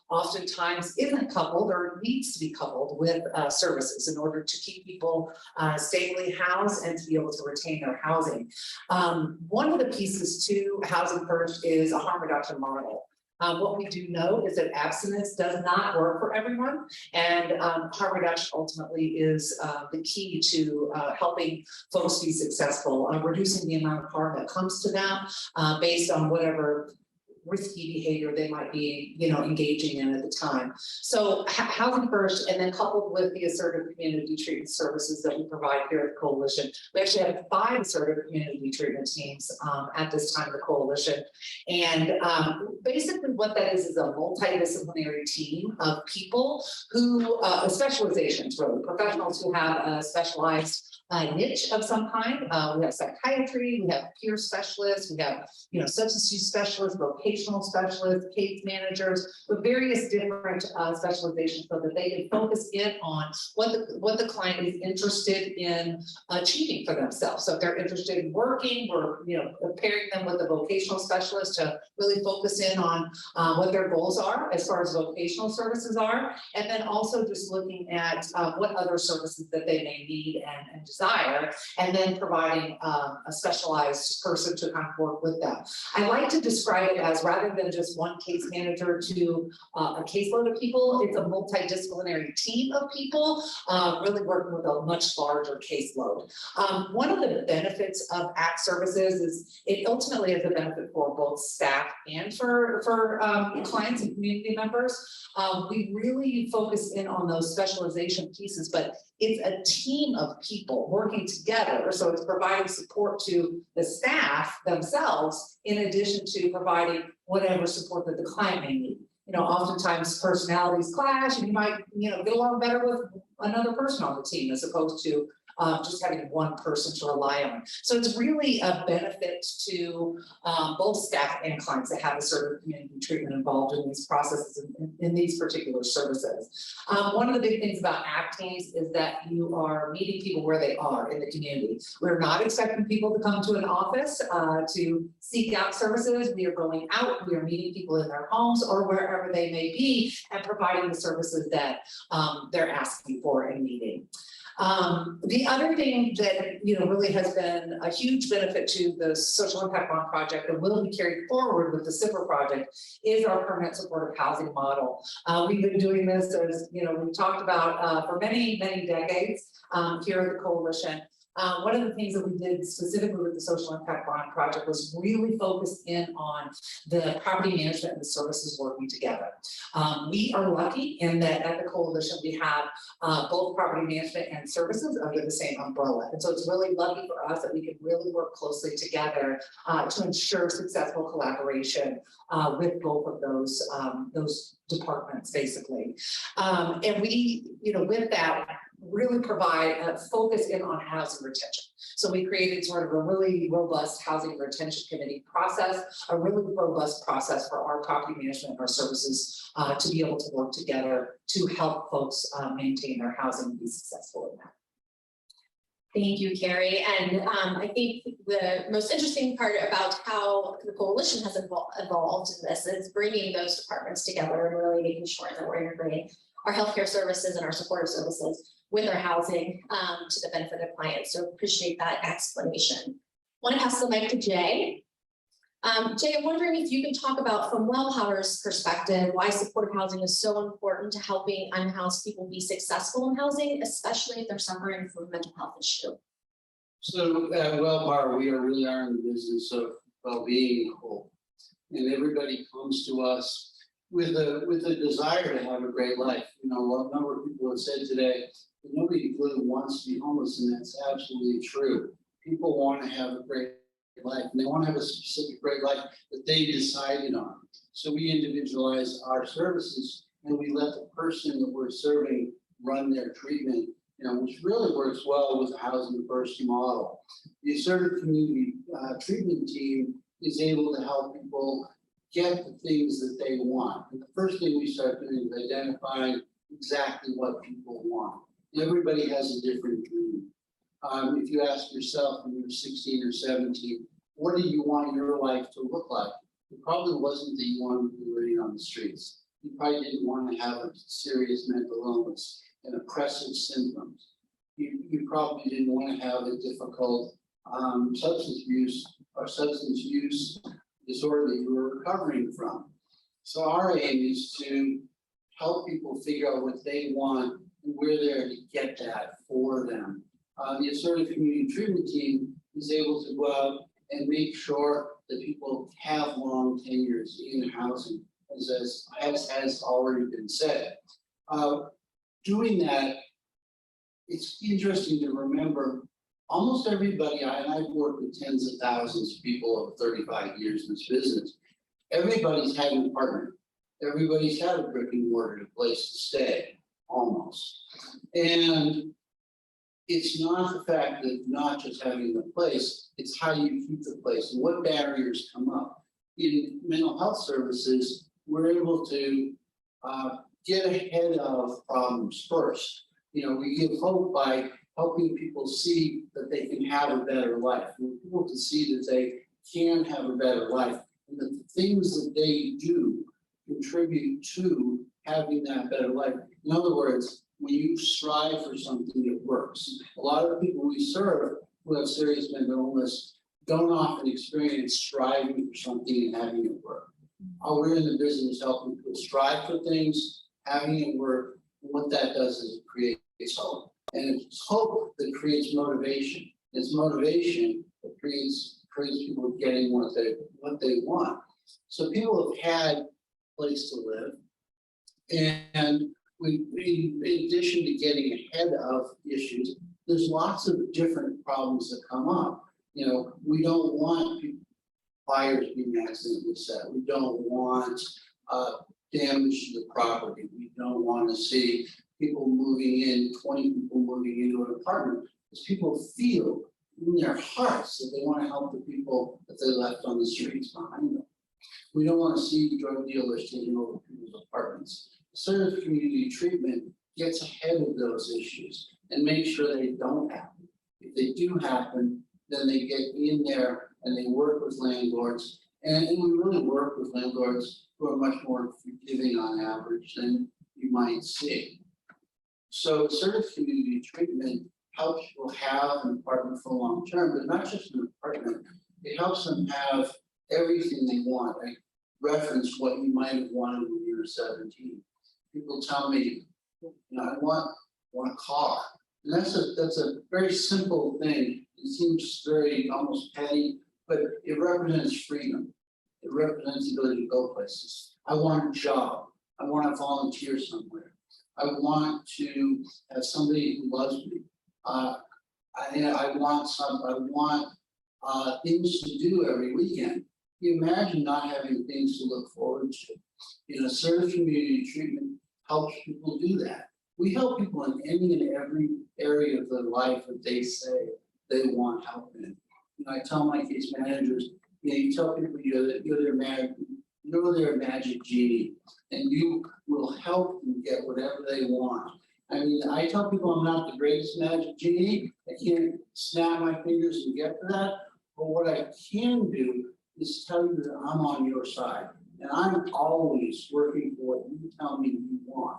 oftentimes isn't coupled or needs to be coupled with services in order to keep people stably housed and to be able to retain their housing. One of the pieces to housing first is a harm reduction model. What we do know is that abstinence does not work for everyone, and harm reduction ultimately is the key to helping folks be successful, reducing the amount of harm that comes to them based on whatever risky behavior they might be, engaging in at the time. So housing first, and then coupled with the assertive community treatment services that we provide here at the Coalition. We actually have 5 assertive community treatment teams at this time of the Coalition. And basically what that is a multidisciplinary team of people who, specializations really, professionals who have a specialized niche of some kind. We have psychiatry, we have peer specialists, we have substance use specialists, vocational specialists, case managers, with various different specializations so that they can focus in on what the client is interested in achieving for themselves. So if they're interested in working, we're pairing them with a vocational specialist to really focus in on what their goals are as far as vocational services are, and then also just looking at what other services that they may need and desire, and then providing a specialized person to kind of work with them. I like to describe it as, rather than just one case manager to a caseload of people, it's a multidisciplinary team of people really working with a much larger caseload. One of the benefits of ACT services is it ultimately has a benefit for both staff and for clients and community members. We really focus in on those specialization pieces, but it's a team of people working together. So it's providing support to the staff themselves, in addition to providing whatever support that the client may need. Oftentimes personalities clash, and you might, get along better with another person on the team as opposed to just having one person to rely on. So it's really a benefit to both staff and clients that have a certain community treatment involved in these processes and in these particular services. One of the big things about ACT teams is that you are meeting people where they are in the community. We're not expecting people to come to an office to seek out services. We are going out, we are meeting people in their homes or wherever they may be and providing the services that they're asking for and needing. The other thing that really has been a huge benefit to the Social Impact Bond project and will be carried forward with the SIPPRA project is our permanent supportive housing model. We've been doing this, as we've talked about for many decades here at the Coalition. One of the things that we did specifically with the Social Impact Bond project was really focus in on the property management and the services working together. We are lucky in that at the Coalition we have both property management and services under the same umbrella. And so it's really lucky for us that we can really work closely together to ensure successful collaboration with both of those departments, basically. And we, with that, really provide a focus in on housing retention. So we created sort of a really robust housing retention committee process, a really robust process for our property management and our services to be able to work together to help folks maintain their housing and be successful in that. Thank you, Carrie. And I think the most interesting part about how the Coalition has evolved in this is bringing those departments together and really making sure that we're integrating our healthcare services and our supportive services with our housing to the benefit of clients. So appreciate that explanation. Want to pass the mic to Jay. Jay, I'm wondering if you can talk about, from WellPower's perspective, why supportive housing is so important to helping unhoused people be successful in housing, especially if they're suffering from a mental health issue. So at Wellbar, we really are in the business of well-being whole. And everybody comes to us with a desire to have a great life. You know, a number of people have said today that nobody really wants to be homeless, and that's absolutely true. People want to have a great life, and they want to have a specific great life that they decided on. So we individualize our services, and we let the person that we're serving run their treatment, you know, which really works well with the housing first model. The assertive community treatment team is able to help people get the things that they want. And the first thing we start doing is identifying exactly what people want. Everybody has a different dream. If you ask yourself when you're 16 or 17, what do you want your life to look like? It probably wasn't that you wanted to be living on the streets. You probably didn't want to have a serious mental illness and oppressive symptoms. You probably didn't want to have a difficult substance use disorder that you were recovering from. So our aim is to help people figure out what they want, and we're there to get that for them. The assertive community treatment team is able to go out and make sure that people have long tenures in housing, as has already been said. Doing that, it's interesting to remember, almost everybody, and I've worked with tens of thousands of people over 35 years in this business, everybody's had a partner. Everybody's had a brick and mortar place to stay, almost. And it's not the fact that not just having the place, it's how you keep the place and what barriers come up. In mental health services, we're able to get ahead of problems first. You know, we give hope by helping people see that they can have a better life. When people can see that they can have a better life, and that the things that they do contribute to having that better life. In other words, when you strive for something that works. A lot of the people we serve who have serious mental illness don't often experience striving for something and having it work. We're in the business helping people strive for things, having it work. And what that does is it creates hope. And it's hope that creates motivation. It's motivation that creates people getting what they want. So people have had a place to live, and in addition to getting ahead of issues, there's lots of different problems that come up. You know, we don't want fires being accidentally set. We don't want damage to the property. We don't want to see people moving in, 20 people moving into an apartment, because people feel in their hearts that they want to help the people that they left on the streets behind them. We don't want to see drug dealers taking over people's apartments. Assertive community treatment gets ahead of those issues and makes sure they don't happen. If they do happen, then they get in there and they work with landlords. And we really work with landlords who are much more forgiving on average than you might see. So assertive community treatment helps people have an apartment for long term, but not just an apartment. It helps them have everything they want. I referenced what you might have wanted when you were 17. People tell me, you know, I want a car. And that's a very simple thing. It seems very almost petty, but it represents freedom. It represents the ability to go places. I want a job. I want to volunteer somewhere. I want to have somebody who loves me. I want things to do every weekend. You imagine not having things to look forward to. You know, assertive community treatment helps people do that. We help people in any and every area of their life that they say they want help in. You know, I tell my case managers, you know, you tell people you're their magic genie, and you will help them get whatever they want. I mean, I tell people I'm not the greatest magic genie. I can't snap my fingers and get to that. But what I can do is tell you that I'm on your side. And I'm always working for what you tell me you want.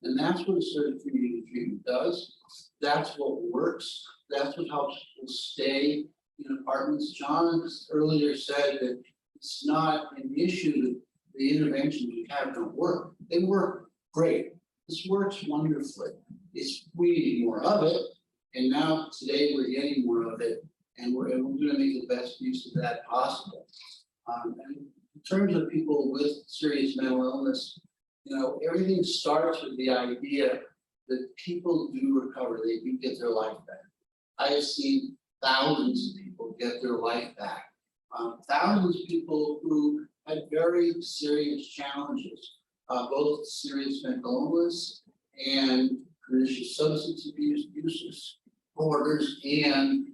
And that's what assertive community treatment does. That's what works. That's what helps people stay in apartments. John earlier said that it's not an issue that the interventions we have don't work. They work great. This works wonderfully. We need more of it. And now today we're getting more of it. and we're gonna make the best use of that possible. And in terms of people with serious mental illness, you know, everything starts with the idea that people do recover, they do get their life back. I have seen thousands of people get their life back. Thousands of people who had very serious challenges, both serious mental illness and pernicious substance abuse, use disorders, and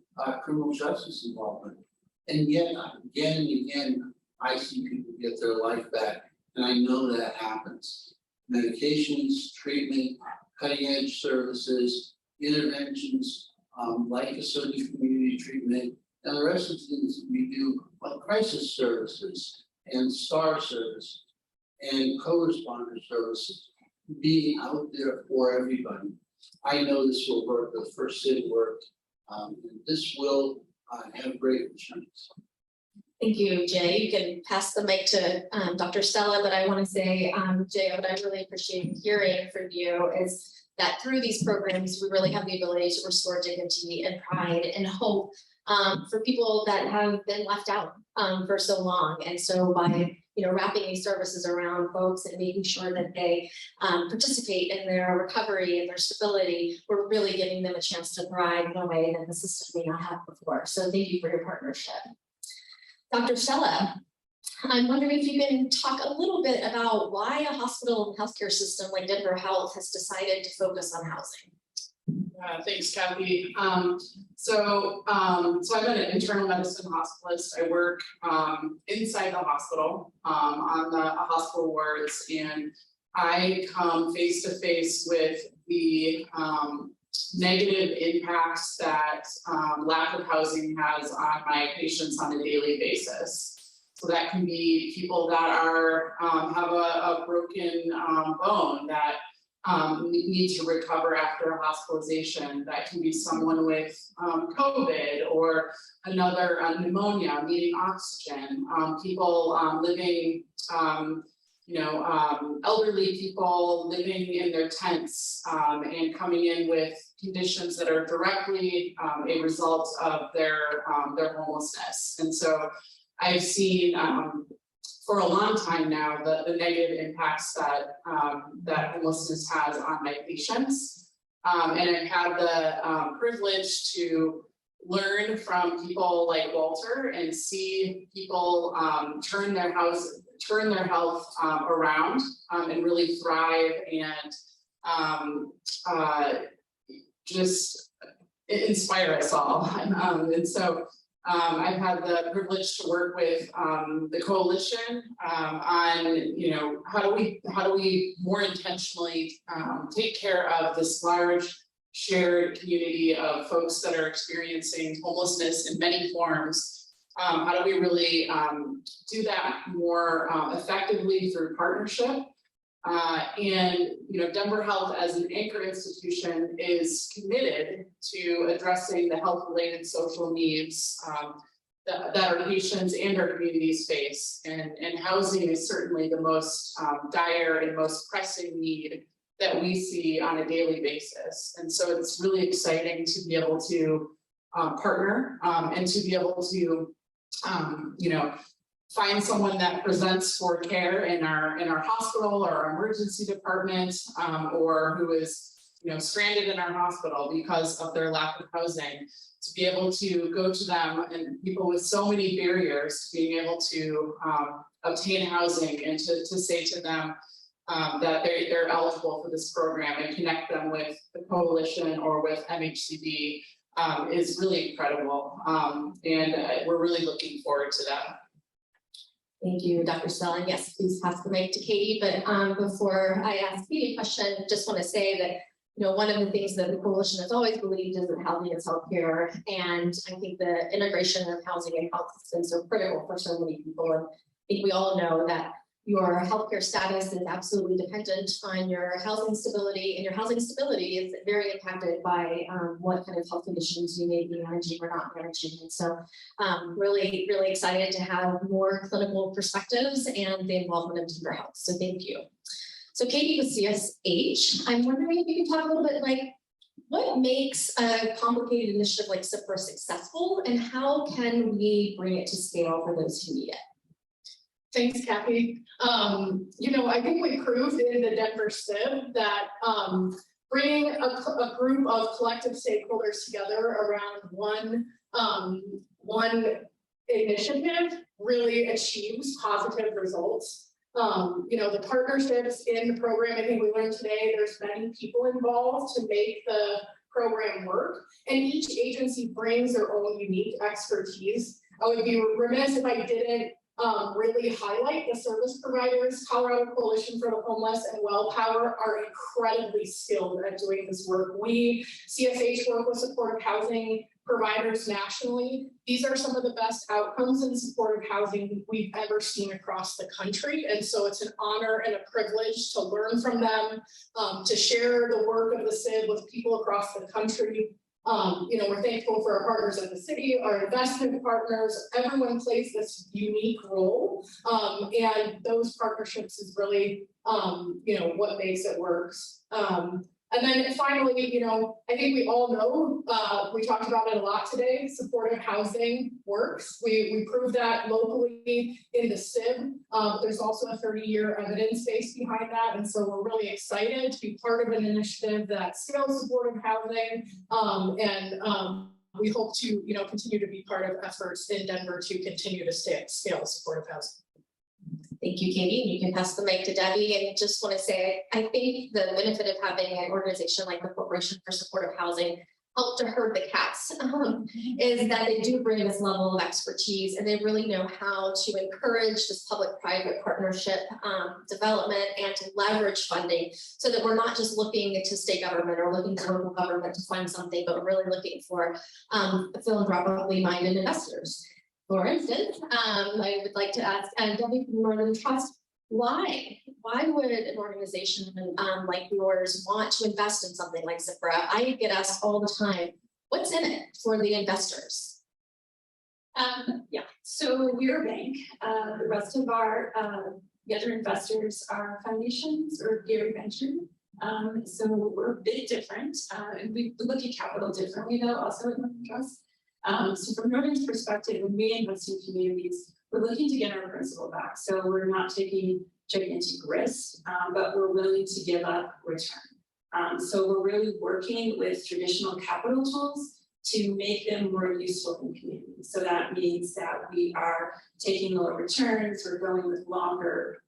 criminal justice involvement. And yet, again and again, I see people get their life back, and I know that happens. Medications, treatment, cutting edge services, interventions, like associated community treatment, and the rest of the things that we do, like crisis services and STAR service and co-responder services, being out there for everybody. I know this will work, the first SID worked, and this will have great returns. Thank you, Jay. You can pass the mic to Dr. Stella, but I want to say, Jay, what I really appreciate hearing from you is that through these programs, we really have the ability to restore dignity and pride and hope for people that have been left out for so long. And so by wrapping these services around folks and making sure that they participate in their recovery and their stability, we're really giving them a chance to thrive in a way that the system may not have before. So thank you for your partnership. Dr. Stella, I'm wondering if you can talk a little bit about why a hospital and healthcare system like Denver Health has decided to focus on housing. Thanks, Kathy. So I've been an internal medicine hospitalist. I work inside the hospital on the hospital wards, and I come face to face with the negative impacts that lack of housing has on my patients on a daily basis. So that can be people that are have a broken bone that need to recover after a hospitalization. That can be someone with COVID or another pneumonia needing oxygen. People living, elderly people living in their tents and coming in with conditions that are directly a result of their homelessness. And so I've seen for a long time now the negative impacts that that homelessness has on my patients. And I've had the privilege to learn from people like Walter and see people turn their health around and really thrive and just inspire us all. And so I've had the privilege to work with the coalition on, how do we more intentionally take care of this large shared community of folks that are experiencing homelessness in many forms. How do we really do that more effectively through partnership? And Denver Health as an anchor institution is committed to addressing the health-related social needs that our patients and our communities face. And housing is certainly the most dire and most pressing need that we see on a daily basis. And so it's really exciting to be able to partner and to be able to find someone that presents for care in our hospital or our emergency department, or who is stranded in our hospital because of their lack of housing, to be able to go to them, and people with so many barriers to being able to obtain housing, and to say to them that they're eligible for this program and connect them with the coalition or with MHCB is really incredible. And we're really looking forward to that. Thank you, Dr. Stella. Yes, please pass the mic to Katie. But before I ask Katie a question, just want to say that one of the things that the coalition has always believed is that housing is healthcare, and I think the integration of housing and health has been so critical for so many people. And I think we all know that your healthcare status is absolutely dependent on your housing stability, and your housing stability is very impacted by what kind of health conditions you may be managing or not managing. And so really, really excited to have more clinical perspectives and the involvement of Denver Health. So thank you. So Katie with CSH, I'm wondering if you can talk a little bit what makes a complicated initiative like SIPPRA successful, and how can we bring it to scale for those who need it? Thanks, Kathy. I think we proved in the Denver SIB that bringing a group of collective stakeholders together around one initiative really achieves positive results. The partnerships in the program, I think we learned today, there's many people involved to make the program work, and each agency brings their own unique expertise. I would be remiss if I didn't really highlight the service providers. Colorado Coalition for the Homeless and WellPower are incredibly skilled at doing this work. We, CSH, work with supportive housing providers nationally. These are some of the best outcomes in supportive housing we've ever seen across the country. And so it's an honor and a privilege to learn from them, to share the work of the SIB with people across the country. We're thankful for our partners in the city, our investment partners. Everyone plays this unique role, and those partnerships is really, what makes it work. And then finally, I think we all know, we talked about it a lot today, supportive housing works. We proved that locally in the SIB. There's also a 30-year evidence base behind that. And so we're really excited to be part of an initiative that scales supportive housing. We hope to, continue to be part of efforts in Denver to continue to scale supportive housing. Thank you, Katie. And you can pass the mic to Debbie. And just want to say, I think the benefit of having an organization like the Corporation for Supportive Housing help to herd the cats is that they do bring this level of expertise, and they really know how to encourage this public-private partnership development and to leverage funding, so that we're not just looking to state government or looking to local government to fund something, but we're really looking for philanthropically minded investors. For instance, I would like to ask Debbie from Northern Trust, why would an organization like yours want to invest in something like SIPPRA? I get asked all the time, what's in it for the investors? So we're a bank. The rest of our the other investors are foundations or Gary Venture. So we're a bit different, and we look at capital differently though, also at Northern Trust. So from Northern's perspective, when we invest in communities, we're looking to get our principal back. So we're not taking gigantic risks, but we're willing to give up return. So we're really working with traditional capital tools to make them more useful in communities. So that means that we are taking lower returns, we're going with longer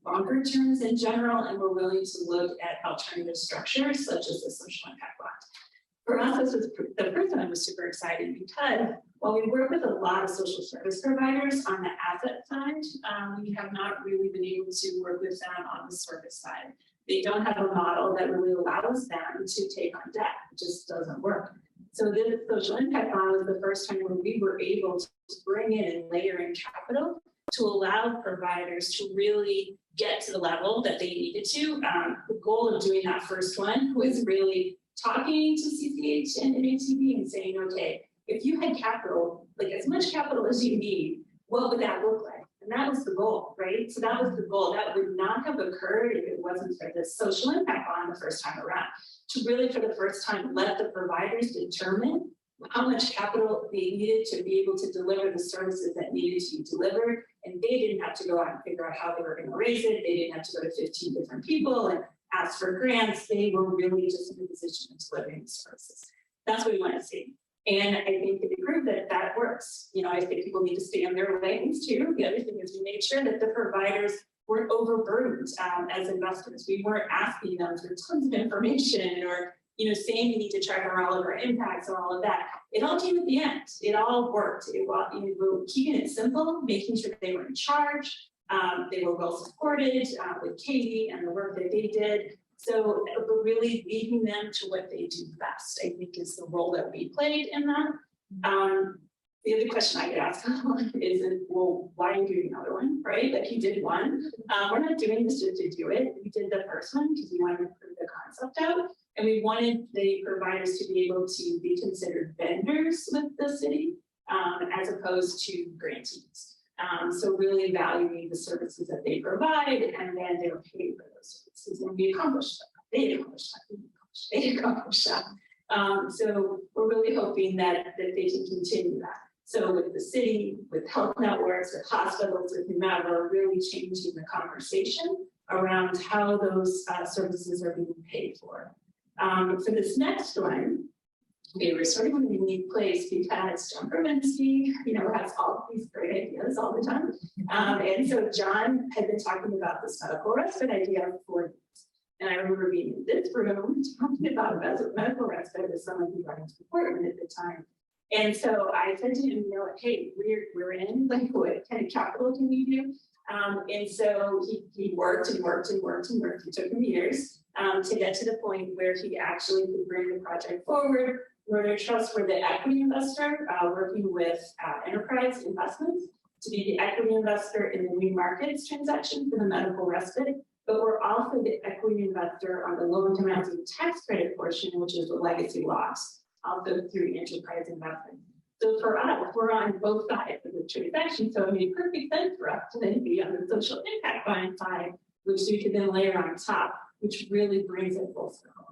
terms in general, and we're willing to look at alternative structures such as the social impact bond. For us, this was the first one was super exciting because while we work with a lot of social service providers on the asset side, we have not really been able to work with them on the service side. They don't have a model that really allows them to take on debt. It just doesn't work. So this social impact bond was the first time when we were able to bring in and layer in capital to allow providers to really get to the level that they needed to. The goal of doing that first one was really talking to CCH and ATB and saying, okay, if you had capital, like as much capital as you need, what would that look like? And that was the goal, right? So that was the goal. That would not have occurred if it wasn't for this social impact bond the first time around. To really, for the first time, let the providers determine how much capital they needed to be able to deliver the services that needed to be delivered. And they didn't have to go out and figure out how they were going to raise it. They didn't have to go to 15 different people and ask for grants. They were really just in a position of delivering the services. That's what we want to see. And I think it proved that that works. I think people need to stay on their lanes too. The other thing is we made sure that the providers weren't overburdened as investors. We weren't asking them for tons of information or saying we need to track all of our impacts and all of that. It all came at the end. It all worked. We were keeping it simple, making sure they were in charge. They were well supported with Katie and the work that they did. So we're really leading them to what they do best, I think is the role that we played in that. The other question I get asked is, well, why are you doing another one, right? Like you did one. We're not doing this just to do it. We did the first one because we wanted to prove the concept out. And we wanted the providers to be able to be considered vendors with the city as opposed to grantees. So really valuing the services that they provide, and then they were paid for those services, and we accomplished that. They accomplished that. So we're really hoping that they can continue that. So with the city, with health networks, with hospitals, with whomever, really changing the conversation around how those services are being paid for. For this next one, we were sort of in a unique place because John Berminski, has all these great ideas all the time. And so John had been talking about this medical respite idea for, and I remember being in this room talking about medical respite with someone who running support at the time. And so I said to him, hey, we're in, like, what kind of capital can we do? And so he worked and worked and worked and worked. It took him years to get to the point where he actually could bring the project forward. Northern Trust were the equity investor, working with Enterprise Investments to be the equity investor in the new markets transaction for the medical respite. But we're also the equity investor on the low-income housing tax credit portion, which is the legacy loss, also through Enterprise Investments. So for us, we're on both sides of the transaction. So it made perfect sense for us to then be on the social impact fund side, which we could then layer on top, which really brings it full circle.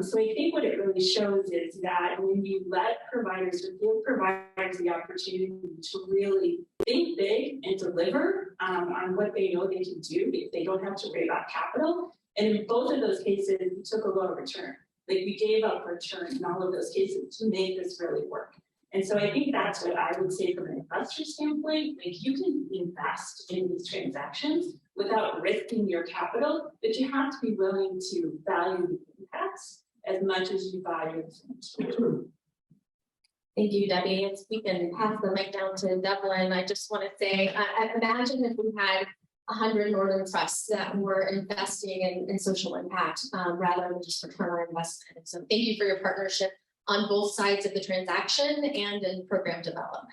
So I think what it really shows is that when you let providers or give providers the opportunity to really think big and deliver on what they know they can do, if they don't have to worry about capital. And in both of those cases, we took a low return. Like, we gave up return in all of those cases to make this really work. And so I think that's what I would say from an investor standpoint. Like, you can invest in these transactions without risking your capital, but you have to be willing to value the impacts as much as you value the. Thank you, Debbie. If we can pass the mic down to Devlin, I just want to say, imagine if we had 100 Northern Trusts that were investing in social impact rather than just return on investment. And so thank you for your partnership on both sides of the transaction and in program development.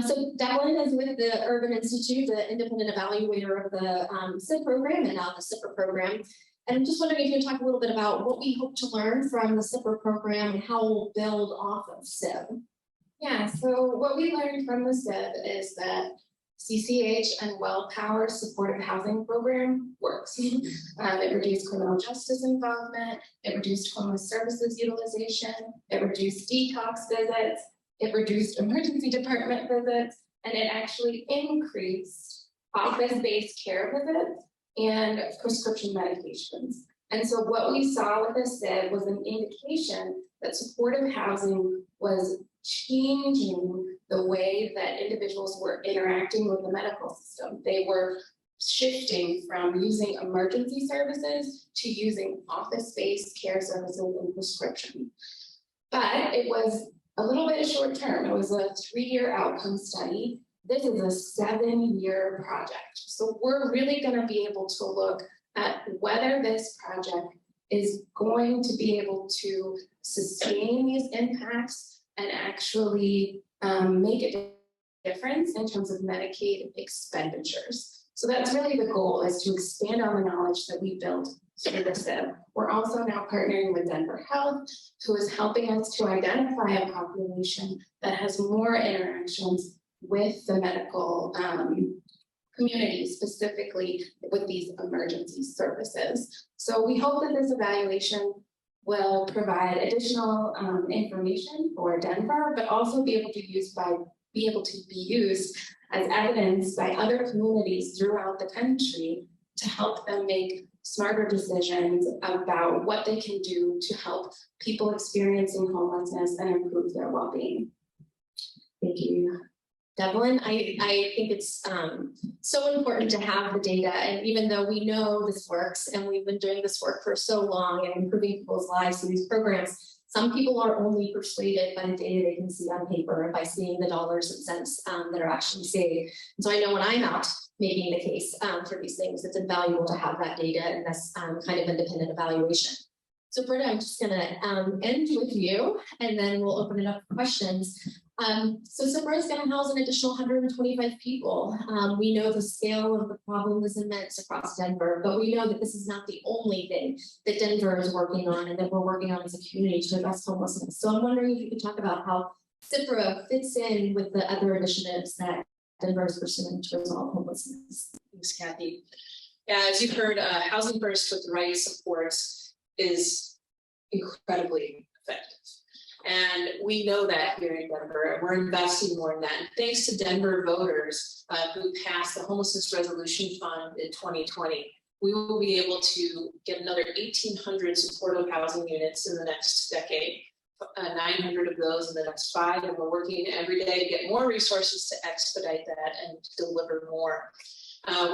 So Devlin is with the Urban Institute, the independent evaluator of the SIP program and now the SIPPRA program. And I'm just wondering if you could talk a little bit about what we hope to learn from the SIPPRA program and how we'll build off of SIP. Yeah, so what we learned from the SIP is that CCH and well-powered supportive housing program works. It reduced criminal justice involvement, it reduced homeless services utilization, it reduced detox visits, it reduced emergency department visits, and it actually increased office-based care visits and prescription medications. And so what we saw with this SIP was an indication that supportive housing was changing the way that individuals were interacting with the medical system. They were shifting from using emergency services to using office-based care services and prescription. But it was a little bit short term. It was a 3-year outcome study. This is a 7-year project. So we're really going to be able to look at whether this project is going to be able to sustain these impacts and actually make a difference in terms of Medicaid expenditures. So that's really the goal, is to expand on the knowledge that we built through the SIP. We're also now partnering with Denver Health, who is helping us to identify a population that has more interactions with the medical community, specifically with these emergency services. So we hope that this evaluation will provide additional information for Denver, but also be able to be used as evidence by other communities throughout the country to help them make smarter decisions about what they can do to help people experiencing homelessness and improve their well-being. Thank you, Devlin. I think it's so important to have the data, and even though we know this works and we've been doing this work for so long and improving people's lives through these programs, some people are only persuaded by the data they can see on paper and by seeing the dollars and cents that are actually saved. And so I know when I'm out making the case for these things, it's invaluable to have that data and this kind of independent evaluation. So Britta, I'm just going to end with you, and then we'll open it up for questions. So SIPPRA is going to house an additional 125 people. We know the scale of the problem is immense across Denver, but we know that this is not the only thing that Denver is working on and that we're working on as a community to address homelessness. So I'm wondering if you could talk about how SIPPRA fits in with the other initiatives that Denver is pursuing to resolve homelessness. Thanks, Kathy. Yeah, as you've heard, Housing First with the right supports is incredibly effective. And we know that here in Denver, and we're investing more in that. And thanks to Denver voters who passed the Homelessness Resolution Fund in 2020, we will be able to get another 1,800 supportive housing units in the next decade, 900 of those in the next 5, and we're working every day to get more resources to expedite that and deliver more.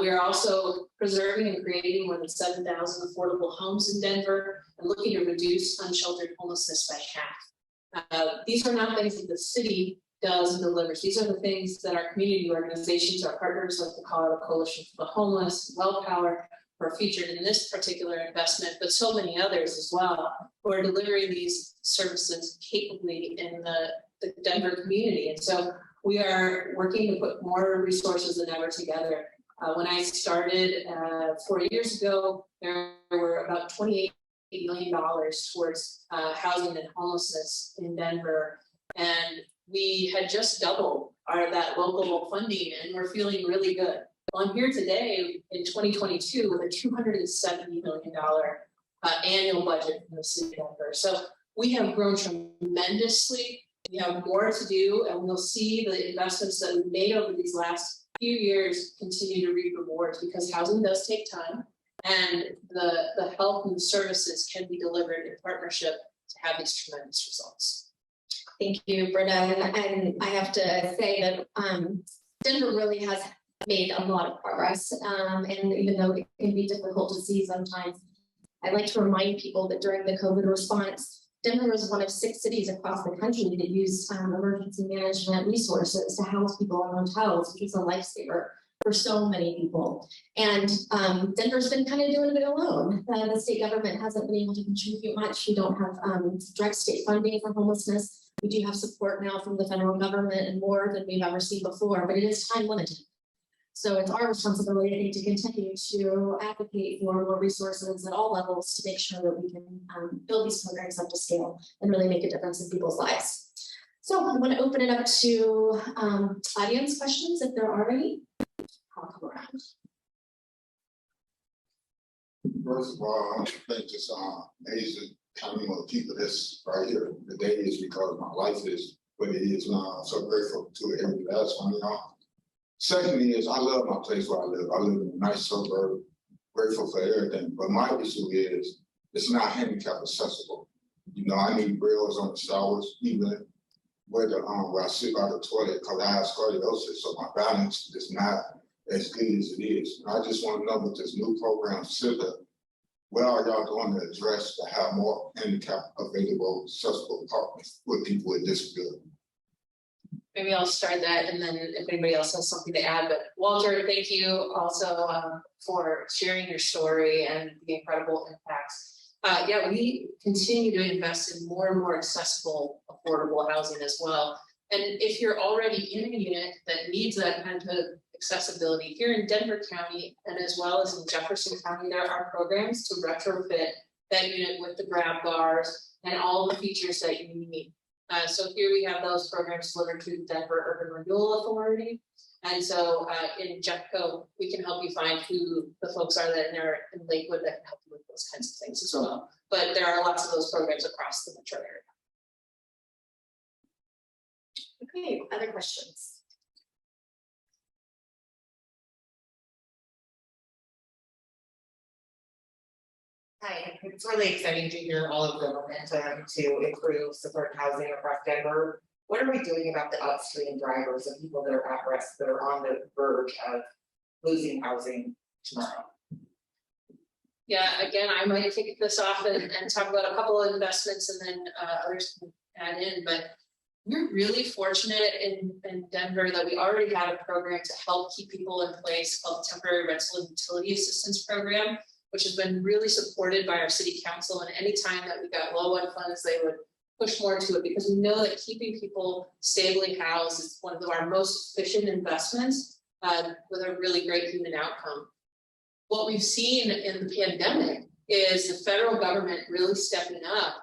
We are also preserving and creating more than 7,000 affordable homes in Denver and looking to reduce unsheltered homelessness by half. These are not things that the city does and delivers. These are the things that our community organizations, our partners like the Colorado Coalition for the Homeless, WellPower, are featured in this particular investment, but so many others as well, who are delivering these services capably in the Denver community. And so we are working to put more resources than ever together. When I started 4 years ago, there were about $28 million towards housing and homelessness in Denver. And we had just doubled that local funding, and we're feeling really good. Well, I'm here today in 2022 with a $270 million annual budget from the city of Denver. So we have grown tremendously. We have more to do, and we'll see the investments that we've made over these last few years continue to reap rewards, because housing does take time, and the help and the services can be delivered in partnership to have these tremendous results. Thank you, Britta. And I have to say that Denver really has made a lot of progress. And even though it can be difficult to see sometimes, I like to remind people that during the COVID response, Denver was one of 6 cities across the country that used emergency management resources to house people in hotels, which is a lifesaver for so many people. And Denver's been kind of doing it alone. The state government hasn't been able to contribute much. We don't have direct state funding for homelessness. We do have support now from the federal government and more than we've ever seen before, but it is time limited. So it's our responsibility, I think, to continue to advocate for more resources at all levels to make sure that we can build these programs up to scale and really make a difference in people's lives. So I want to open it up to audience questions, if there are any. I'll come around. First of all, I think it's amazing how many more people that's right here today is because my life is what it is now. I'm so grateful to every last one, Secondly is I love my place where I live. I live in a nice suburb, grateful for everything. But my issue is it's not handicap accessible. I need rails on the showers, even where I sit by the toilet, because I have scoliosis, so my balance is not as good as it is. And I just want to know with this new program, SIPPRA, what are y'all going to address to have more handicap available, accessible apartments with people with disabilities? Maybe I'll start that, and then if anybody else has something to add. But Walter, thank you also for sharing your story and the incredible impacts. Yeah, we continue to invest in more and more accessible, affordable housing as well. And if you're already in a unit that needs that kind of accessibility, here in Denver County and as well as in Jefferson County, there are programs to retrofit that unit with the grab bars and all the features that you need. So here we have those programs delivered through the Denver Urban Renewal Authority. And so in Jeffco, we can help you find who the folks are that are in Lakewood that can help you with those kinds of things as well. But there are lots of those programs across the metro area. Okay, other questions? Hi, it's really exciting to hear all of the momentum to improve support housing across Denver. What are we doing about the upstream drivers of people that are at risk, that are on the verge of losing housing tomorrow? Yeah, again, I might take this off and talk about a couple of investments and then others can add in, but we're really fortunate in Denver that we already had a program to help keep people in place called the Temporary Rental and Utility Assistance Program, which has been really supported by our city council. And anytime that we got low on funds, they would push more to it, because we know that keeping people stably housed is one of our most efficient investments with a really great human outcome. What we've seen in the pandemic is the federal government really stepping up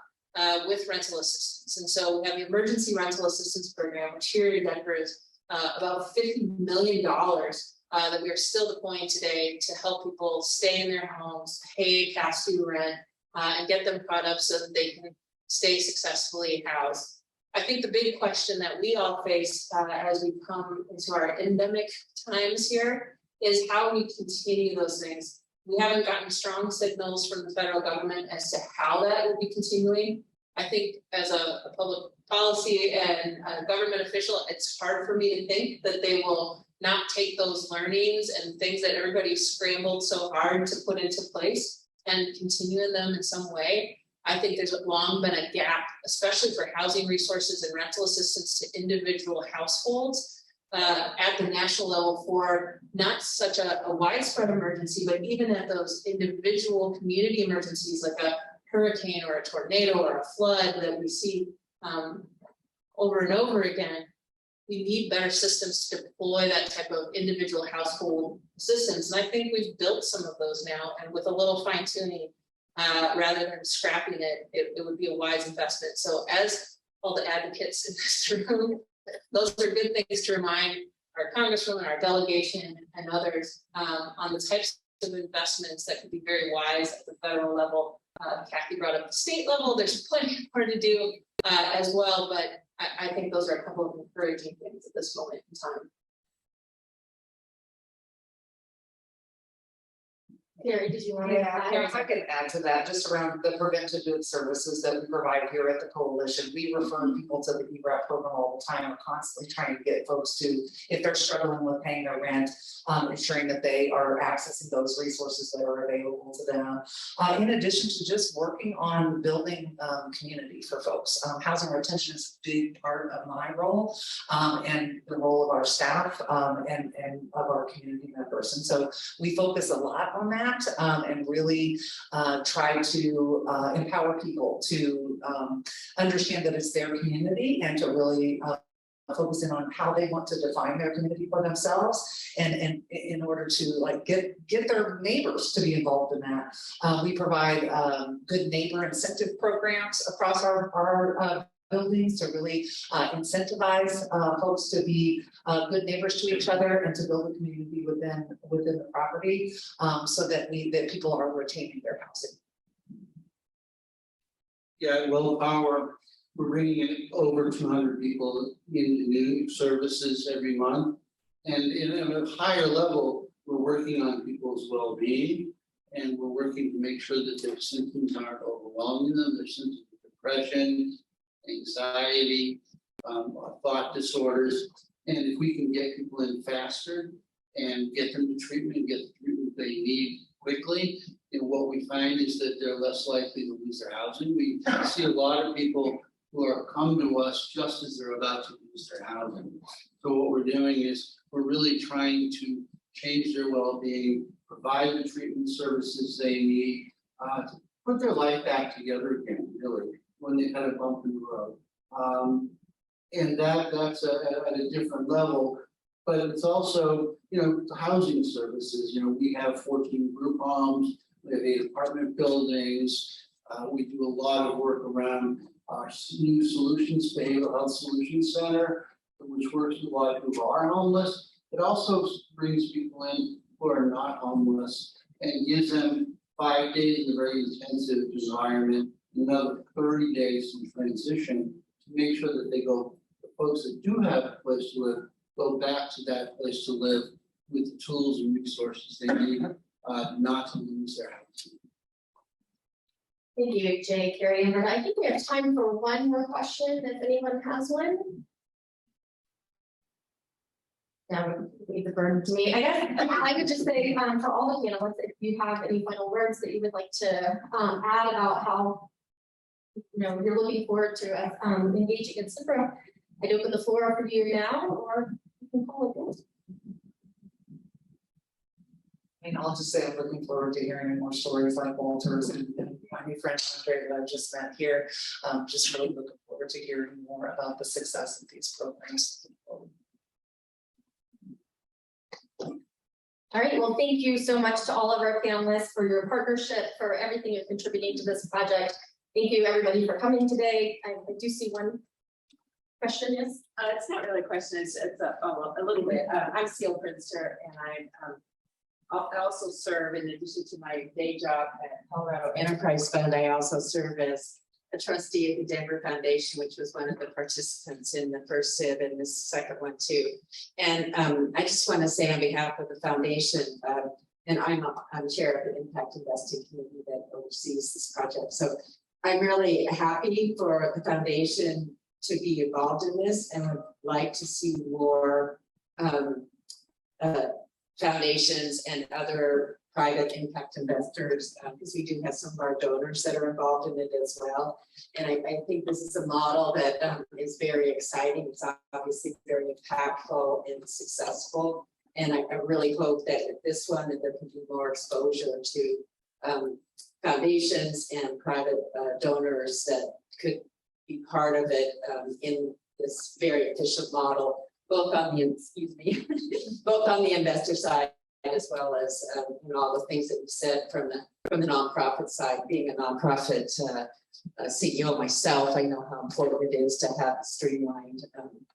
with rental assistance. And so we have the Emergency Rental Assistance Program, which here in Denver is about $50 million that we are still deploying today to help people stay in their homes, pay past due rent, and get them caught up so that they can stay successfully housed. I think the big question that we all face as we come into our endemic times here is how we continue those things. We haven't gotten strong signals from the federal government as to how that will be continuing. I think as a public policy and a government official, it's hard for me to think that they will not take those learnings and things that everybody scrambled so hard to put into place and continue in them in some way. I think there's long been a gap, especially for housing resources and rental assistance to individual households at the national level for not such a widespread emergency, but even at those individual community emergencies like a hurricane or a tornado or a flood that we see over and over again. We need better systems to deploy that type of individual household assistance. And I think we've built some of those now, and with a little fine tuning, rather than scrapping it, it would be a wise investment. So as all the advocates in this room, those are good things to remind our congresswomen, our delegation, and others on the types of investments that could be very wise at the federal level. Kathy brought up the state level. There's plenty more to do as well, but I think those are a couple of encouraging things at this moment in time. Gary, did you want to? Yeah, if I could add to that, just around the preventative services that we provide here at the coalition. We refer people to the ERAP program all the time. We're constantly trying to get folks to, if they're struggling with paying their rent, ensuring that they are accessing those resources that are available to them. In addition to just working on building community for folks. Housing retention is a big part of my role and the role of our staff and of our community members. And so we focus a lot on that. And really try to empower people to understand that it's their community and to really focus in on how they want to define their community for themselves and in order to get their neighbors to be involved in that. We provide good neighbor incentive programs across our buildings to really incentivize folks to be good neighbors to each other and to build a community within the property so that people are retaining their housing. Yeah, Will Power, we're bringing in over 200 people into new services every month. And at a higher level, we're working on people's well-being and we're working to make sure that their symptoms aren't overwhelming them, their symptoms of depression, anxiety, thought disorders, and if we can get people in faster and get them to treatment, get the treatment they need quickly, and what we find is that they're less likely to lose their housing. We see a lot of people who are come to us just as they're about to lose their housing. So what we're doing is we're really trying to change their well-being, provide the treatment services they need to put their life back together again, really, when they kind of bump in the road. And that's at a different level, but it's also, housing services. We have 14 group homes, we have 8 apartment buildings. We do a lot of work around our new solutions, behavioral health solutions center, which works with a lot of people who are homeless. It also brings people in who are not homeless and gives them 5 days in a very intensive environment, another 30 days in transition to make sure that the folks that do have a place to live go back to that place to live with the tools and resources they need not to lose their house. Thank you, Jay, Carrie, and I think we have time for one more question if anyone has one. Now, leave the burden to me. I guess I would just say for all the panelists, if you have any final words that you would like to add about how you're looking forward to engaging in SIPPRA, I'd open the floor for you now, or you can call it good. I'll just say I'm looking forward to hearing more stories like Walter's and my new friend Andre that I've just met here. Just really looking forward to hearing more about the success of these programs. All right, well, thank you so much to all of our panelists for your partnership, for everything you're contributing to this project. Thank you, everybody, for coming today. I do see one question, yes? It's not really a question, it's a little bit. I'm Seal Prinster, and I also serve, in addition to my day job at Colorado Enterprise Fund, I also serve as a trustee of the Denver Foundation, which was one of the participants in the first SIB and this second one too. And I just want to say on behalf of the foundation, and I'm chair of the Impact Investing Committee that oversees this project. So I'm really happy for the foundation to be involved in this and would like to see more foundations and other private impact investors, because we do have some of our donors that are involved in it as well. And I think this is a model that is very exciting. It's obviously very impactful and successful. And I really hope that this one, that there can be more exposure to foundations and private donors that could be part of it in this very efficient model, both on the, both on the investor side as well as all the things that you said from the nonprofit side. Being a nonprofit CEO myself, I know how important it is to have a streamlined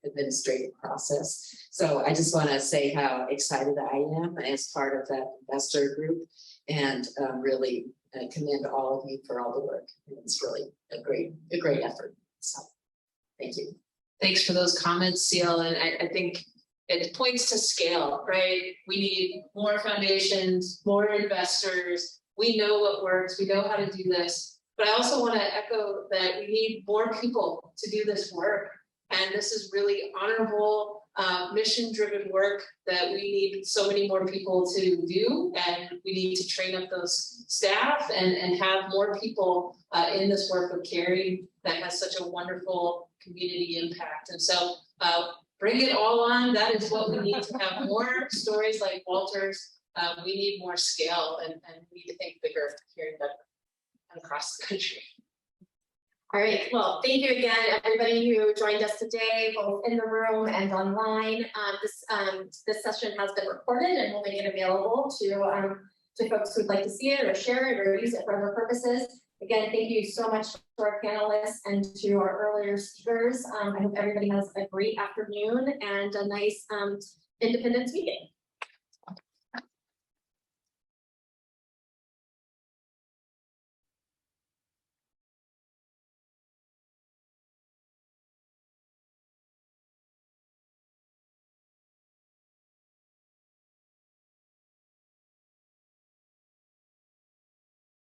administrative process. So I just want to say how excited I am as part of that investor group, and really commend all of you for all the work. It's really a great effort. So thank you. Thanks for those comments, Seal. And I think it points to scale, right? We need more foundations, more investors. We know what works. We know how to do this. But I also want to echo that we need more people to do this work. And this is really honorable, mission-driven work that we need so many more people to do. And we need to train up those staff and have more people in this work of caring that has such a wonderful community impact. And so bring it all on. That is what we need to have more stories like Walter's. We need more scale, and we need to think bigger here in Denver and across the country. All right, well, thank you again, everybody who joined us today, both in the room and online. This session has been recorded and we'll make it available to folks who'd like to see it or share it or use it for other purposes. Again, thank you so much to our panelists and to our earlier speakers. I hope everybody has a great afternoon and a nice Independence weekend.